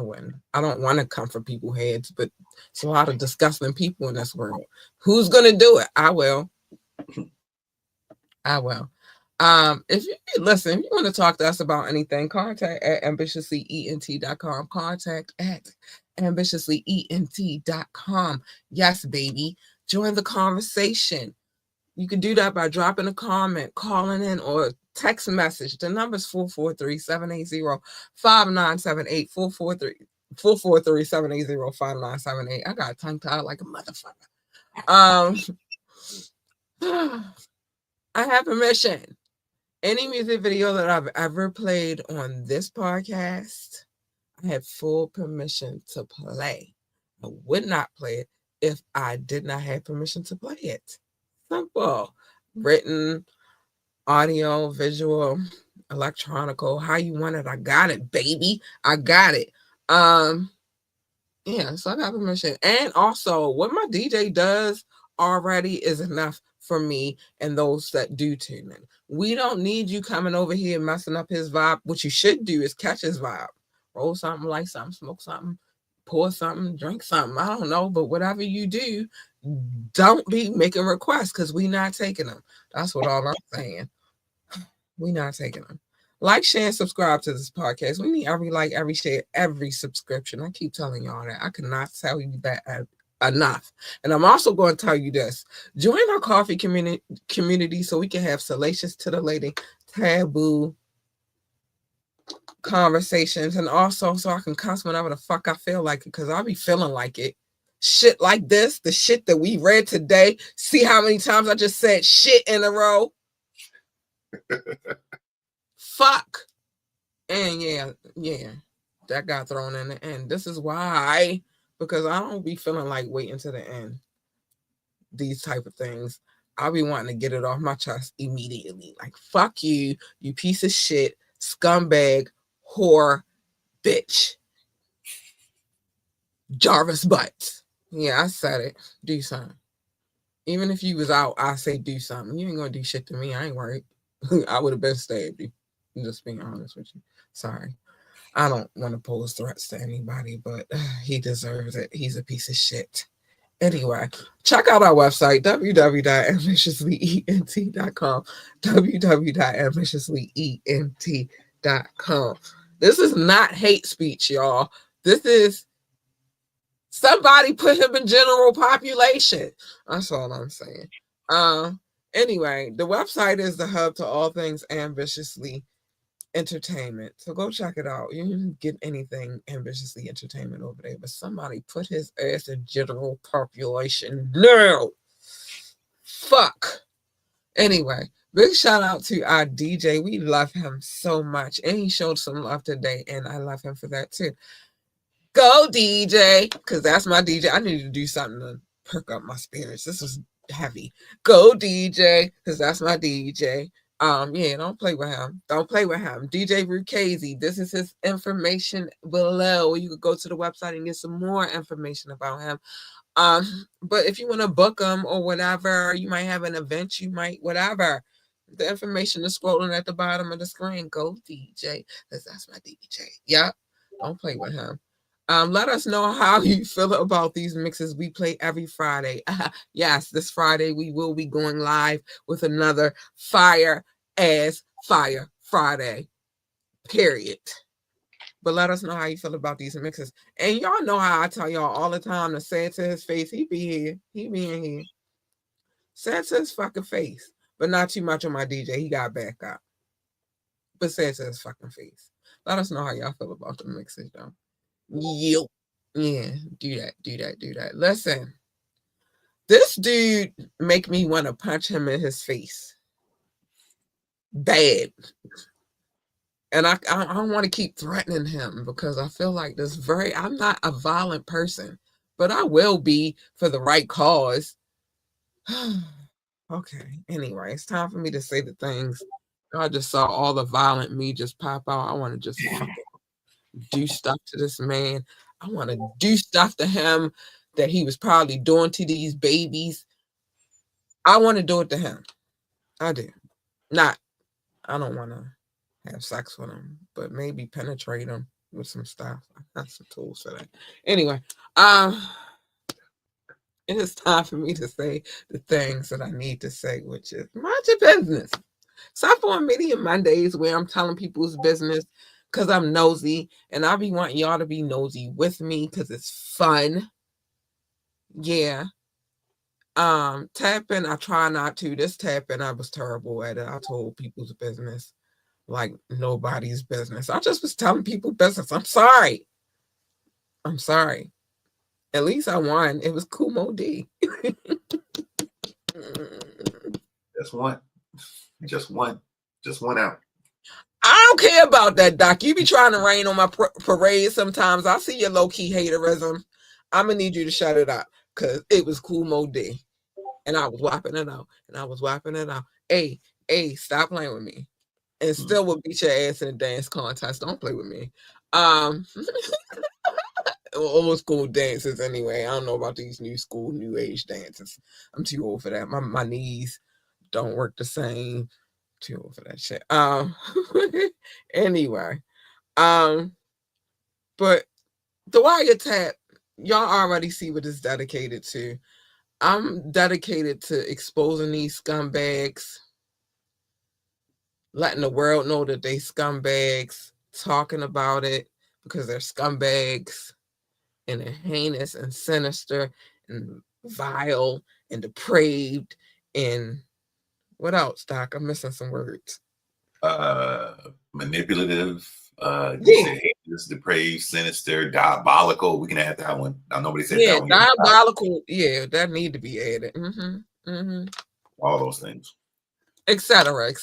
don't want to come for people's heads, but it's a lot of disgusting people in this world. Who's gonna do it? I will. If you listen, if you want to talk to us about anything, contact at ambitiouslyent.com. Contact at ambitiouslyent.com. Yes, baby. Join the conversation. You can do that by dropping a comment, calling in, or text message. The number is 443-780-5978. 443-780-5978. I got tongue tied like a motherfucker. I have permission. Any music video that I've ever played on this podcast, I have full permission to play. I would not play it if I did not have permission to play it. Simple. Written, audio, visual, electronical, how you want it. I got it, baby. I got it. Yeah, so I got permission. And also, what my DJ does already is enough for me and those that do tune in. We don't need you coming over here messing up his vibe. What you should do is catch his vibe. Roll something, light something, smoke something, pour something, drink something. I don't know, but whatever you do, don't be making requests because we not taking them. That's what all I'm saying. We not taking them. Like, share, and subscribe to this podcast. We need every like, every share, every subscription. I keep telling y'all that. I cannot tell you that enough. And I'm also going to tell you this. Join our coffee community so we can have salacious, titillating, taboo conversations, and also so I can cuss whenever the fuck I feel like it, because I'll be feeling like it. Shit like this, the shit that we read today. See how many times I just said shit in a row? Fuck. And yeah, that got thrown in the end. This is why, because I don't be feeling like waiting to the end. These type of things. I'll be wanting to get it off my chest immediately. Like, fuck you, you piece of shit, scumbag, whore, bitch. Jarvis Butts. Yeah, I said it. Do something. Even if you was out, I say do something. You ain't gonna do shit to me. I ain't worried. I would have been stabbed you. I'm just being honest with you. Sorry. I don't want to pose threats to anybody, but he deserves it. He's a piece of shit. Anyway, check out our website, www.ambitiouslyent.com. www.ambitiouslyent.com. This is not hate speech, y'all. This is somebody put him in general population. That's all I'm saying. Anyway, the website is the hub to all things ambitiously entertainment. So go check it out. You can get anything ambitiously entertainment over there. But somebody put his ass in general population. No. Fuck. Anyway, big shout out to our DJ. We love him so much. And he showed some love today. And I love him for that too. Go DJ, because that's my DJ. I need to do something to perk up my spirits. This was heavy. Go DJ, because that's my DJ. Yeah, don't play with him. Don't play with him. DJ Rukazy. This is his information below. You could go to the website and get some more information about him. But if you want to book him or whatever, you might have an event, you might whatever. The information is scrolling at the bottom of the screen. Go DJ, because that's my DJ. Yep. Don't play with him. Let us know how you feel about these mixes we play every Friday. Yes, this Friday we will be going live with another Fire Friday. Period. But let us know how you feel about these mixes. And y'all know how I tell y'all all the time to say it to his face. He be here. He be in here. Say it to his fucking face. But not too much on my DJ. He got back up. But say it to his fucking face. Let us know how y'all feel about the mixes, though. Yep. Yeah, do that. Listen, this dude make me want to punch him in his face. Bad. And I don't want to keep threatening him because I feel like I'm not a violent person, but I will be for the right cause. Okay, anyway, it's time for me to say the things. I just saw all the violent me just pop out. I want to just fucking do stuff to this man. I want to do stuff to him that he was probably doing to these babies. I want to do it to him. I do. I don't want to have sex with him, but maybe penetrate him with some stuff. I got some tools for that. Anyway, it is time for me to say the things that I need to say, which is mind your business. Stop on Media Mondays where I'm telling people's business because I'm nosy, and I be wanting y'all to be nosy with me because it's fun. Yeah. Tapping, I try not to. This tapping, I was terrible at it. I told people's business like nobody's business. I just was telling people business. I'm sorry. At least I won. It was Kumo D. Just one out. I don't care about that, Doc. You be trying to rain on my parade sometimes. I see your low-key haterism. I'm going to need you to shut it up because it was Kumo D. And I was wiping it out. Hey, stop playing with me. And still will beat your ass in a dance contest. Don't play with me. Old school dances anyway. I don't know about these new age dances. I'm too old for that. My knees don't work the same. Too old for that shit. Anyway. But the wiretap, y'all already see what it's dedicated to. I'm dedicated to exposing these scumbags, letting the world know that they scumbags, talking about it because they're scumbags and they're heinous and sinister and vile and depraved and what else, Doc? I'm missing some words. Manipulative. You said heinous, depraved, sinister, diabolical. We can add that one. Nobody said that one. Diabolical. Yeah, that need to be added. All those things. Etc.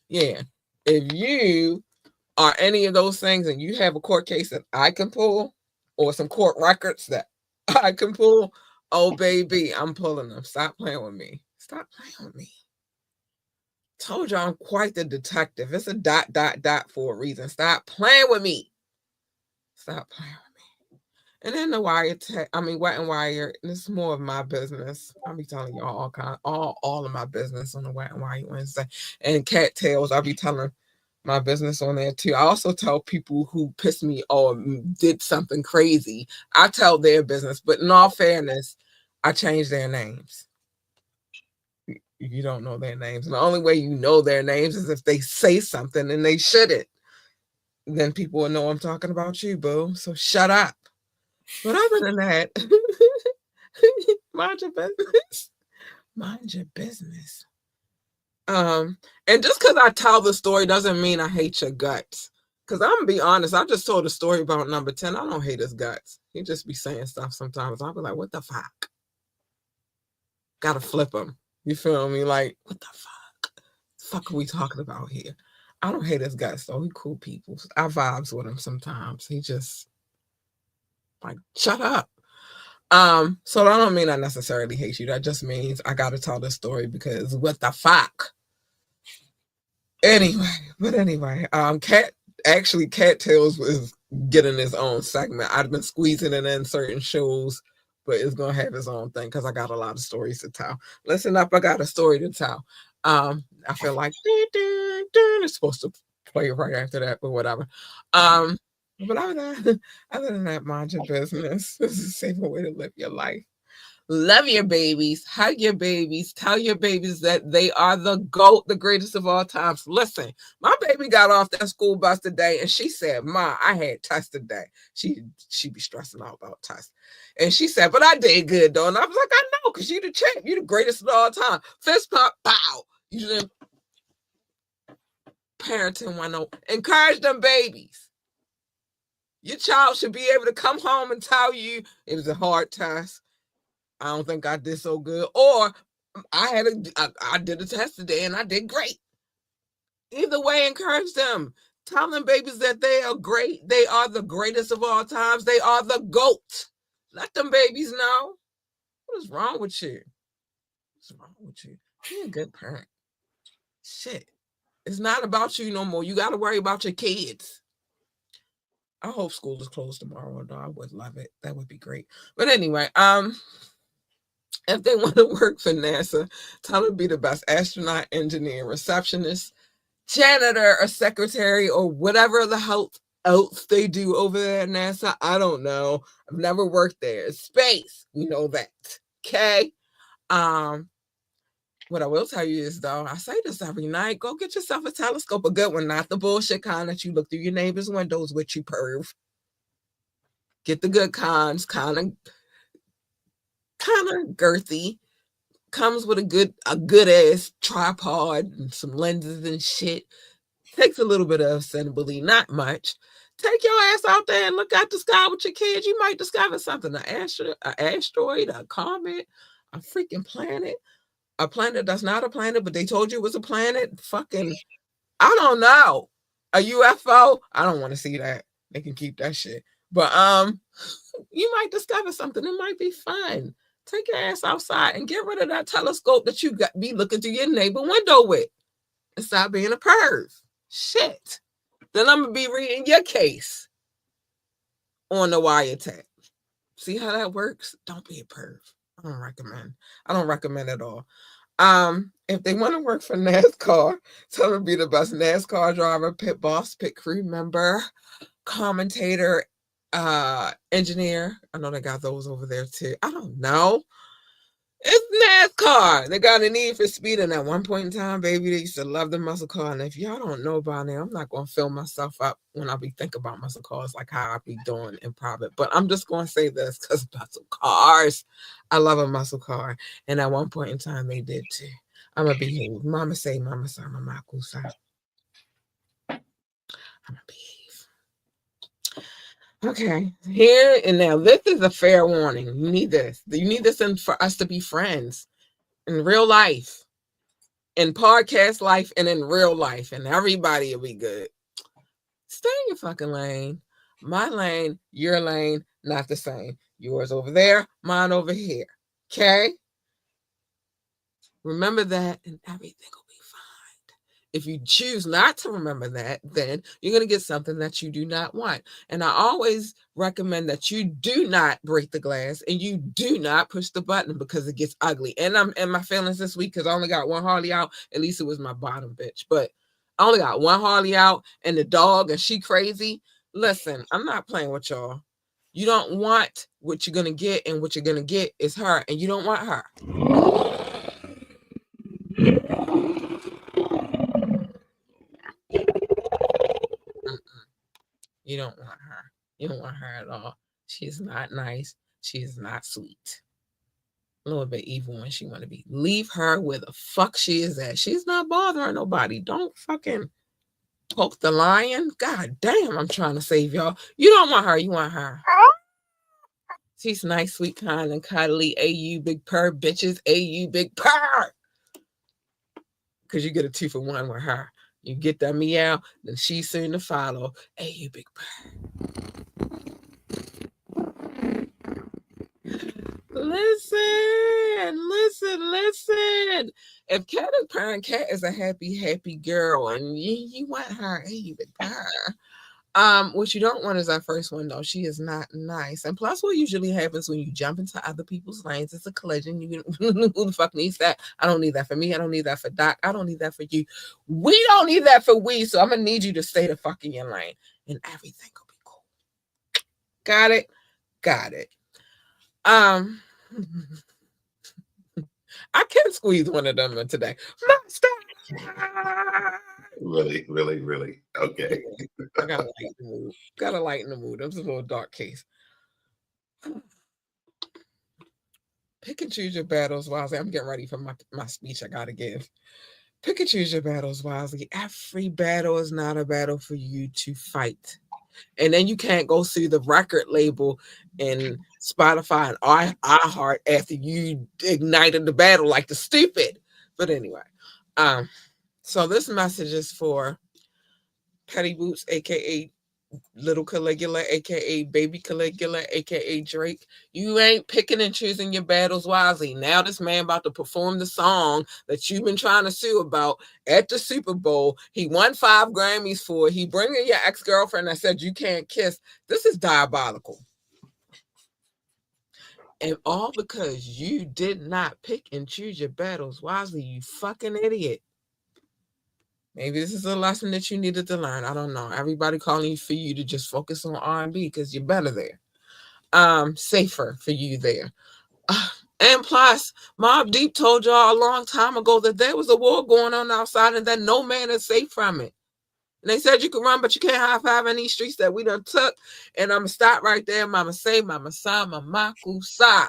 Yeah. If you are any of those things and you have a court case that I can pull or some court records that I can pull, oh, baby, I'm pulling them. Stop playing with me. Told you I'm quite the detective. It's a ... for a reason. Stop playing with me. And then the Wet and Wire, this is more of my business. I'll be telling y'all all of my business on the Wet and Wire Wednesday. And Cattails, I'll be telling my business on there too. I also tell people who pissed me or did something crazy. I tell their business, but in all fairness, I change their names. You don't know their names. And the only way you know their names is if they say something and they shouldn't. Then people will know I'm talking about you, boo. So shut up. But other than that, mind your business. And just because I tell the story doesn't mean I hate your guts. Because I'm going to be honest, I just told a story about number 10. I don't hate his guts. He just be saying stuff sometimes. I'll be like, what the fuck? Gotta flip him. You feel me? Like, what the fuck? The fuck are we talking about here? I don't hate his guts, though. He cool people. I vibes with him sometimes. He just Like, shut up. So that don't mean I necessarily hate you. That just means I gotta tell this story because what the fuck? Anyway, Cattails was getting his own segment. I've been squeezing it in certain shows, but it's gonna have its own thing because I got a lot of stories to tell. Listen up, I got a story to tell. I feel like it's supposed to play right after that, but whatever. But other than that, mind your business. This is a safer way to live your life. Love your babies, hug your babies, tell your babies that they are the GOAT, the greatest of all times. Listen, my baby got off that school bus today and she said, Ma, I had tests today. She be stressing out about tests. And she said, but I did good though. And I was like, I know, because you the champ, you the greatest of all time. Fist pump, pow. You didn't parenting one on. Encourage them babies. Your child should be able to come home and tell you it was a hard test. I don't think I did so good. Or I did a test today and I did great. Either way, encourage them. Tell them babies that they are great. They are the greatest of all times. They are the GOAT. Let them babies know. What is wrong with you? What's wrong with you? Be a good parent. Shit. It's not about you no more. You got to worry about your kids. I hope school is closed tomorrow, though. I would love it. That would be great. But anyway, if they want to work for NASA, tell them to be the best astronaut, engineer, receptionist, janitor, or secretary, or whatever the hell else they do over there at NASA. I don't know. I've never worked there. It's space. We know that. Okay. What I will tell you is, though, I say this every night, go get yourself a telescope, a good one, not the bullshit kind that you look through your neighbor's windows with, you perv. Get the good kinds, kind of girthy. Comes with a good ass tripod and some lenses and shit. Takes a little bit of assembly, not much. Take your ass out there and look at the sky with your kids. You might discover something, an asteroid, a comet, a freaking planet. A planet that's not a planet, but they told you it was a planet. Fucking, I don't know. A UFO. I don't want to see that. They can keep that shit. But you might discover something. It might be fun. Take your ass outside and get rid of that telescope that you got be looking through your neighbor window with. And stop being a perv. Shit. Then I'm gonna be reading your case on the wiretap. See how that works? Don't be a perv. I don't recommend at all. If they want to work for NASCAR, tell them to be the best NASCAR driver, pit boss, pit crew member, commentator, engineer. I know they got those over there too. I don't know. It's NASCAR. They got a need for speed, and at one point in time, baby, they used to love the muscle car. And if y'all don't know by now, I'm not gonna fill myself up when I be thinking about muscle cars, like how I be doing in private. But I'm just gonna say this because muscle cars, I love a muscle car, and at one point in time, they did too. I'm gonna behave. Mama say, Mama say, Mama kusa. I'm gonna behave. Okay, here and now. This is a fair warning. You need this. You need this for us to be friends in real life, in podcast life, and in real life, and everybody will be good. Stay in your fucking lane. My lane, your lane, not the same. Yours over there, mine over here. Okay? Remember that, and everything will be fine. If you choose not to remember that, then you're going to get something that you do not want. And I always recommend that you do not break the glass and you do not push the button because it gets ugly. And I'm in my feelings this week because I only got one Harley out. At least it was my bottom bitch. But I only got one Harley out and the dog and she crazy. Listen, I'm not playing with y'all. You don't want what you're going to get, and what you're going to get is her, and you don't want her. You don't want her. You don't want her at all. She's not nice. She's not sweet. A little bit evil when she want to be. Leave her where the fuck she is at. She's not bothering nobody. Don't fucking poke the lion. God damn, I'm trying to save y'all. You don't want her. You want her. She's nice, sweet, kind, and cuddly. AU big purr, bitches. AU big purr. Because you get a 2-for-1 with her. You get that meow, then she's soon to follow. Hey, you big bird. Listen. If Cat is purring, Cat is a happy girl, and you want her, hey, big purr. What you don't want is our first one though. She is not nice. And plus, what usually happens when you jump into other people's lanes, it's a collision. You who the fuck needs that? I don't need that for me. I don't need that for Doc. I don't need that for you. We don't need that for we. So I'm gonna need you to stay the fuck in your lane, and everything will be cool. Got it. I can squeeze one of them in today. Monster. Really. Okay. I gotta lighten the mood. Gotta lighten the mood. This is a little dark case. Pick and choose your battles wisely. I'm getting ready for my speech I gotta give. Pick and choose your battles wisely. Every battle is not a battle for you to fight. And then you can't go see the record label in Spotify and iHeart after you ignited the battle like the stupid. But anyway, so this message is for Petty Boots, aka Little Caligula, aka Baby Caligula, aka Drake. You ain't picking and choosing your battles wisely. Now this man about to perform the song that you've been trying to sue about at the Super Bowl. He won 5 Grammys for it. He bringing your ex-girlfriend that said you can't kiss. This is diabolical. And all because you did not pick and choose your battles wisely, you fucking idiot. Maybe this is a lesson that you needed to learn. I don't know. Everybody calling for you to just focus on R&B because you're better there. Safer for you there. And plus, Mobb Deep told y'all a long time ago that there was a war going on outside and that no man is safe from it. And they said you can run, but you can't high-five in these streets that we done took. And I'm going to stop right there. Mama say, Mama sa, Mama kusa.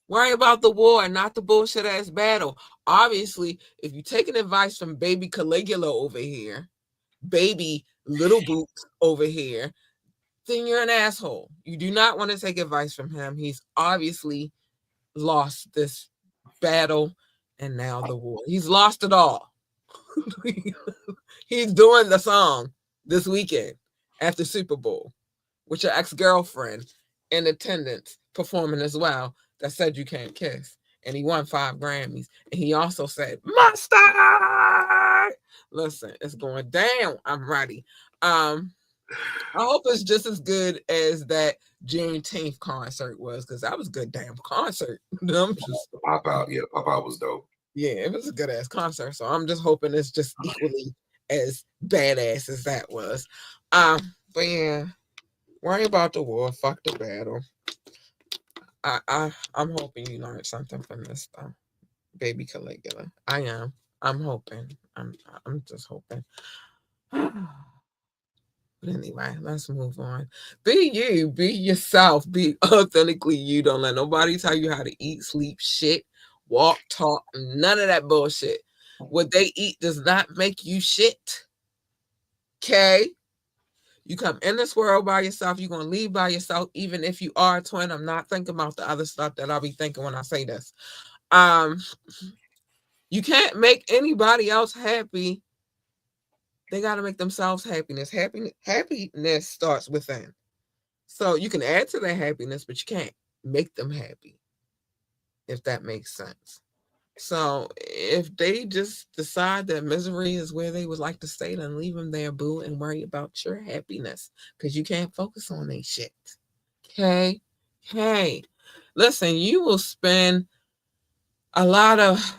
Worry about the war and not the bullshit ass battle. Obviously, if you're taking advice from Baby Caligula over here, Baby Little Boots over here, then you're an asshole. You do not want to take advice from him. He's obviously lost this battle and now the war. He's lost it all. He's doing the song this weekend after Super Bowl with your ex-girlfriend in attendance performing as well that said you can't kiss. And he won 5 Grammys. And he also said, Mustard! Listen, it's going down. I'm ready. I hope it's just as good as that Juneteenth concert was, because that was a good damn concert. Pop Out was dope. Yeah, it was a good ass concert. So I'm just hoping it's just equally as badass as that was. But yeah, worry about the war. Fuck the battle. I'm hoping you learned something from this though, Baby Caligula. I am. I'm hoping. I'm just hoping. But anyway, let's move on. Be you. Be yourself. Be authentically you. Don't let nobody tell you how to eat, sleep, shit, walk, talk. None of that bullshit. What they eat does not make you shit. Okay? You come in this world by yourself. You're going to leave by yourself. Even if you are a twin, I'm not thinking about the other stuff that I'll be thinking when I say this. You can't make anybody else happy. They got to make themselves happiness. Happiness starts within. So you can add to their happiness, but you can't make them happy, if that makes sense. So if they just decide that misery is where they would like to stay, then leave them there, boo, and worry about your happiness, because you can't focus on their shit. Okay? Hey, listen, you will spend a lot of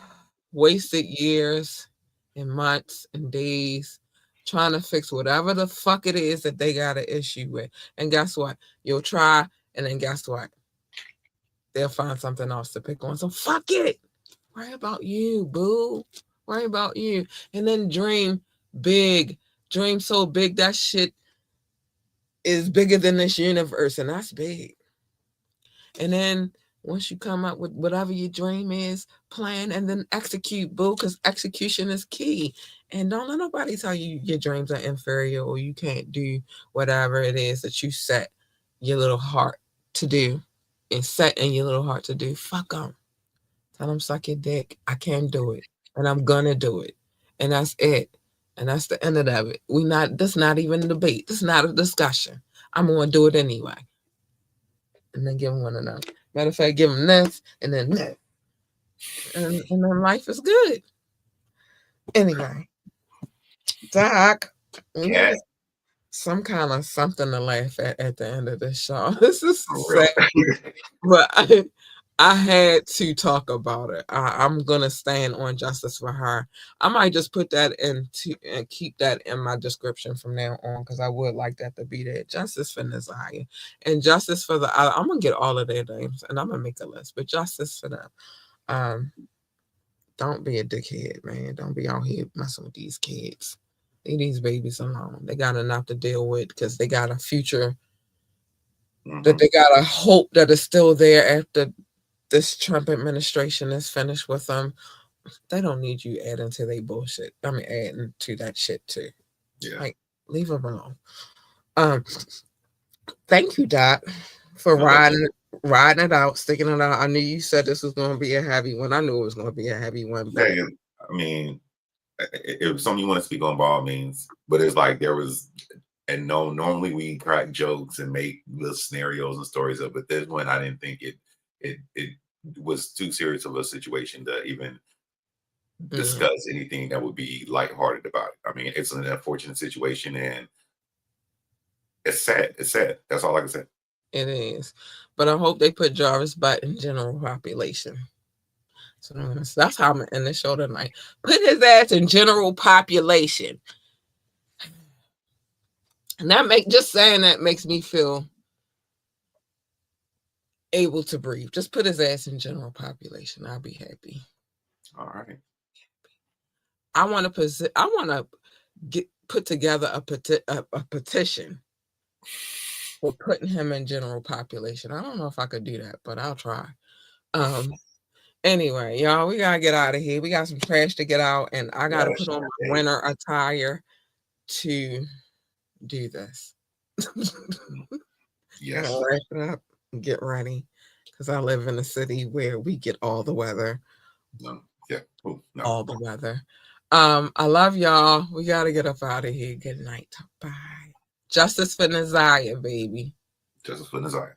wasted years and months and days trying to fix whatever the fuck it is that they got an issue with. And guess what? You'll try, and then guess what? They'll find something else to pick on. So fuck it. Worry about you, boo. Worry about you. And then dream big. Dream so big that shit is bigger than this universe, and that's big. And then once you come up with whatever your dream is, plan and then execute, boo, because execution is key. And don't let nobody tell you your dreams are inferior or you can't do whatever it is that you set your little heart to do and set in your little heart to do. Fuck them. Tell them suck your dick. I can do it. And I'm gonna do it. And that's it. And that's the end of it. That's not even a debate. This is not a discussion. I'm gonna do it anyway. And then give them one another. Matter of fact, give him this and then that. And then life is good. Anyway, Doc, we Cat, need some kind of something to laugh at the end of this show. This is for sad, real. but I had to talk about it. I'm gonna stand on justice for her. I might just put that into and keep that in my description from now on because I would like that to be there. Justice for Nasiah and justice for I'm gonna get all of their names and I'm gonna make a list, but justice for them. Um, don't be a dickhead, man. Don't be out here messing with these kids. Leave these babies alone. They got enough to deal with because they got a future that they got a hope that is still there after this Trump administration is finished with them. They don't need you adding to their bullshit. I mean, adding to that shit too. Yeah. Like, leave them alone. Thank you, Doc, for riding it out, sticking it out. I knew you said this was going to be a heavy one. I knew it was going to be a heavy one. But Yeah, I mean, it was something you want to speak on ball means, but it's like there was, and no, normally we crack jokes and make little scenarios and stories up, but this one I didn't think it was too serious of a situation to even discuss anything that would be lighthearted about it. I mean, it's an unfortunate situation and it's sad. It's sad. That's all I can say. It is. But I hope they put Jarvis back in general population. So that's how I'm going to end the show tonight. Put his ass in general population. And just saying that makes me feel able to breathe. Just put his ass in general population. I'll be happy. All right. I want to put together a petition for putting him in general population. I don't know if I could do that, but I'll try. Anyway, y'all, we gotta get out of here. We got some trash to get out, and I gotta put on my winter attire to do this. Yes. Wrap it up and get ready, because I live in a city where we get all the weather. Yeah. Ooh, no. All the weather. I love y'all. We gotta get up out of here. Good night. Bye. Justice for Nasiah, baby. Justice for Nasiah.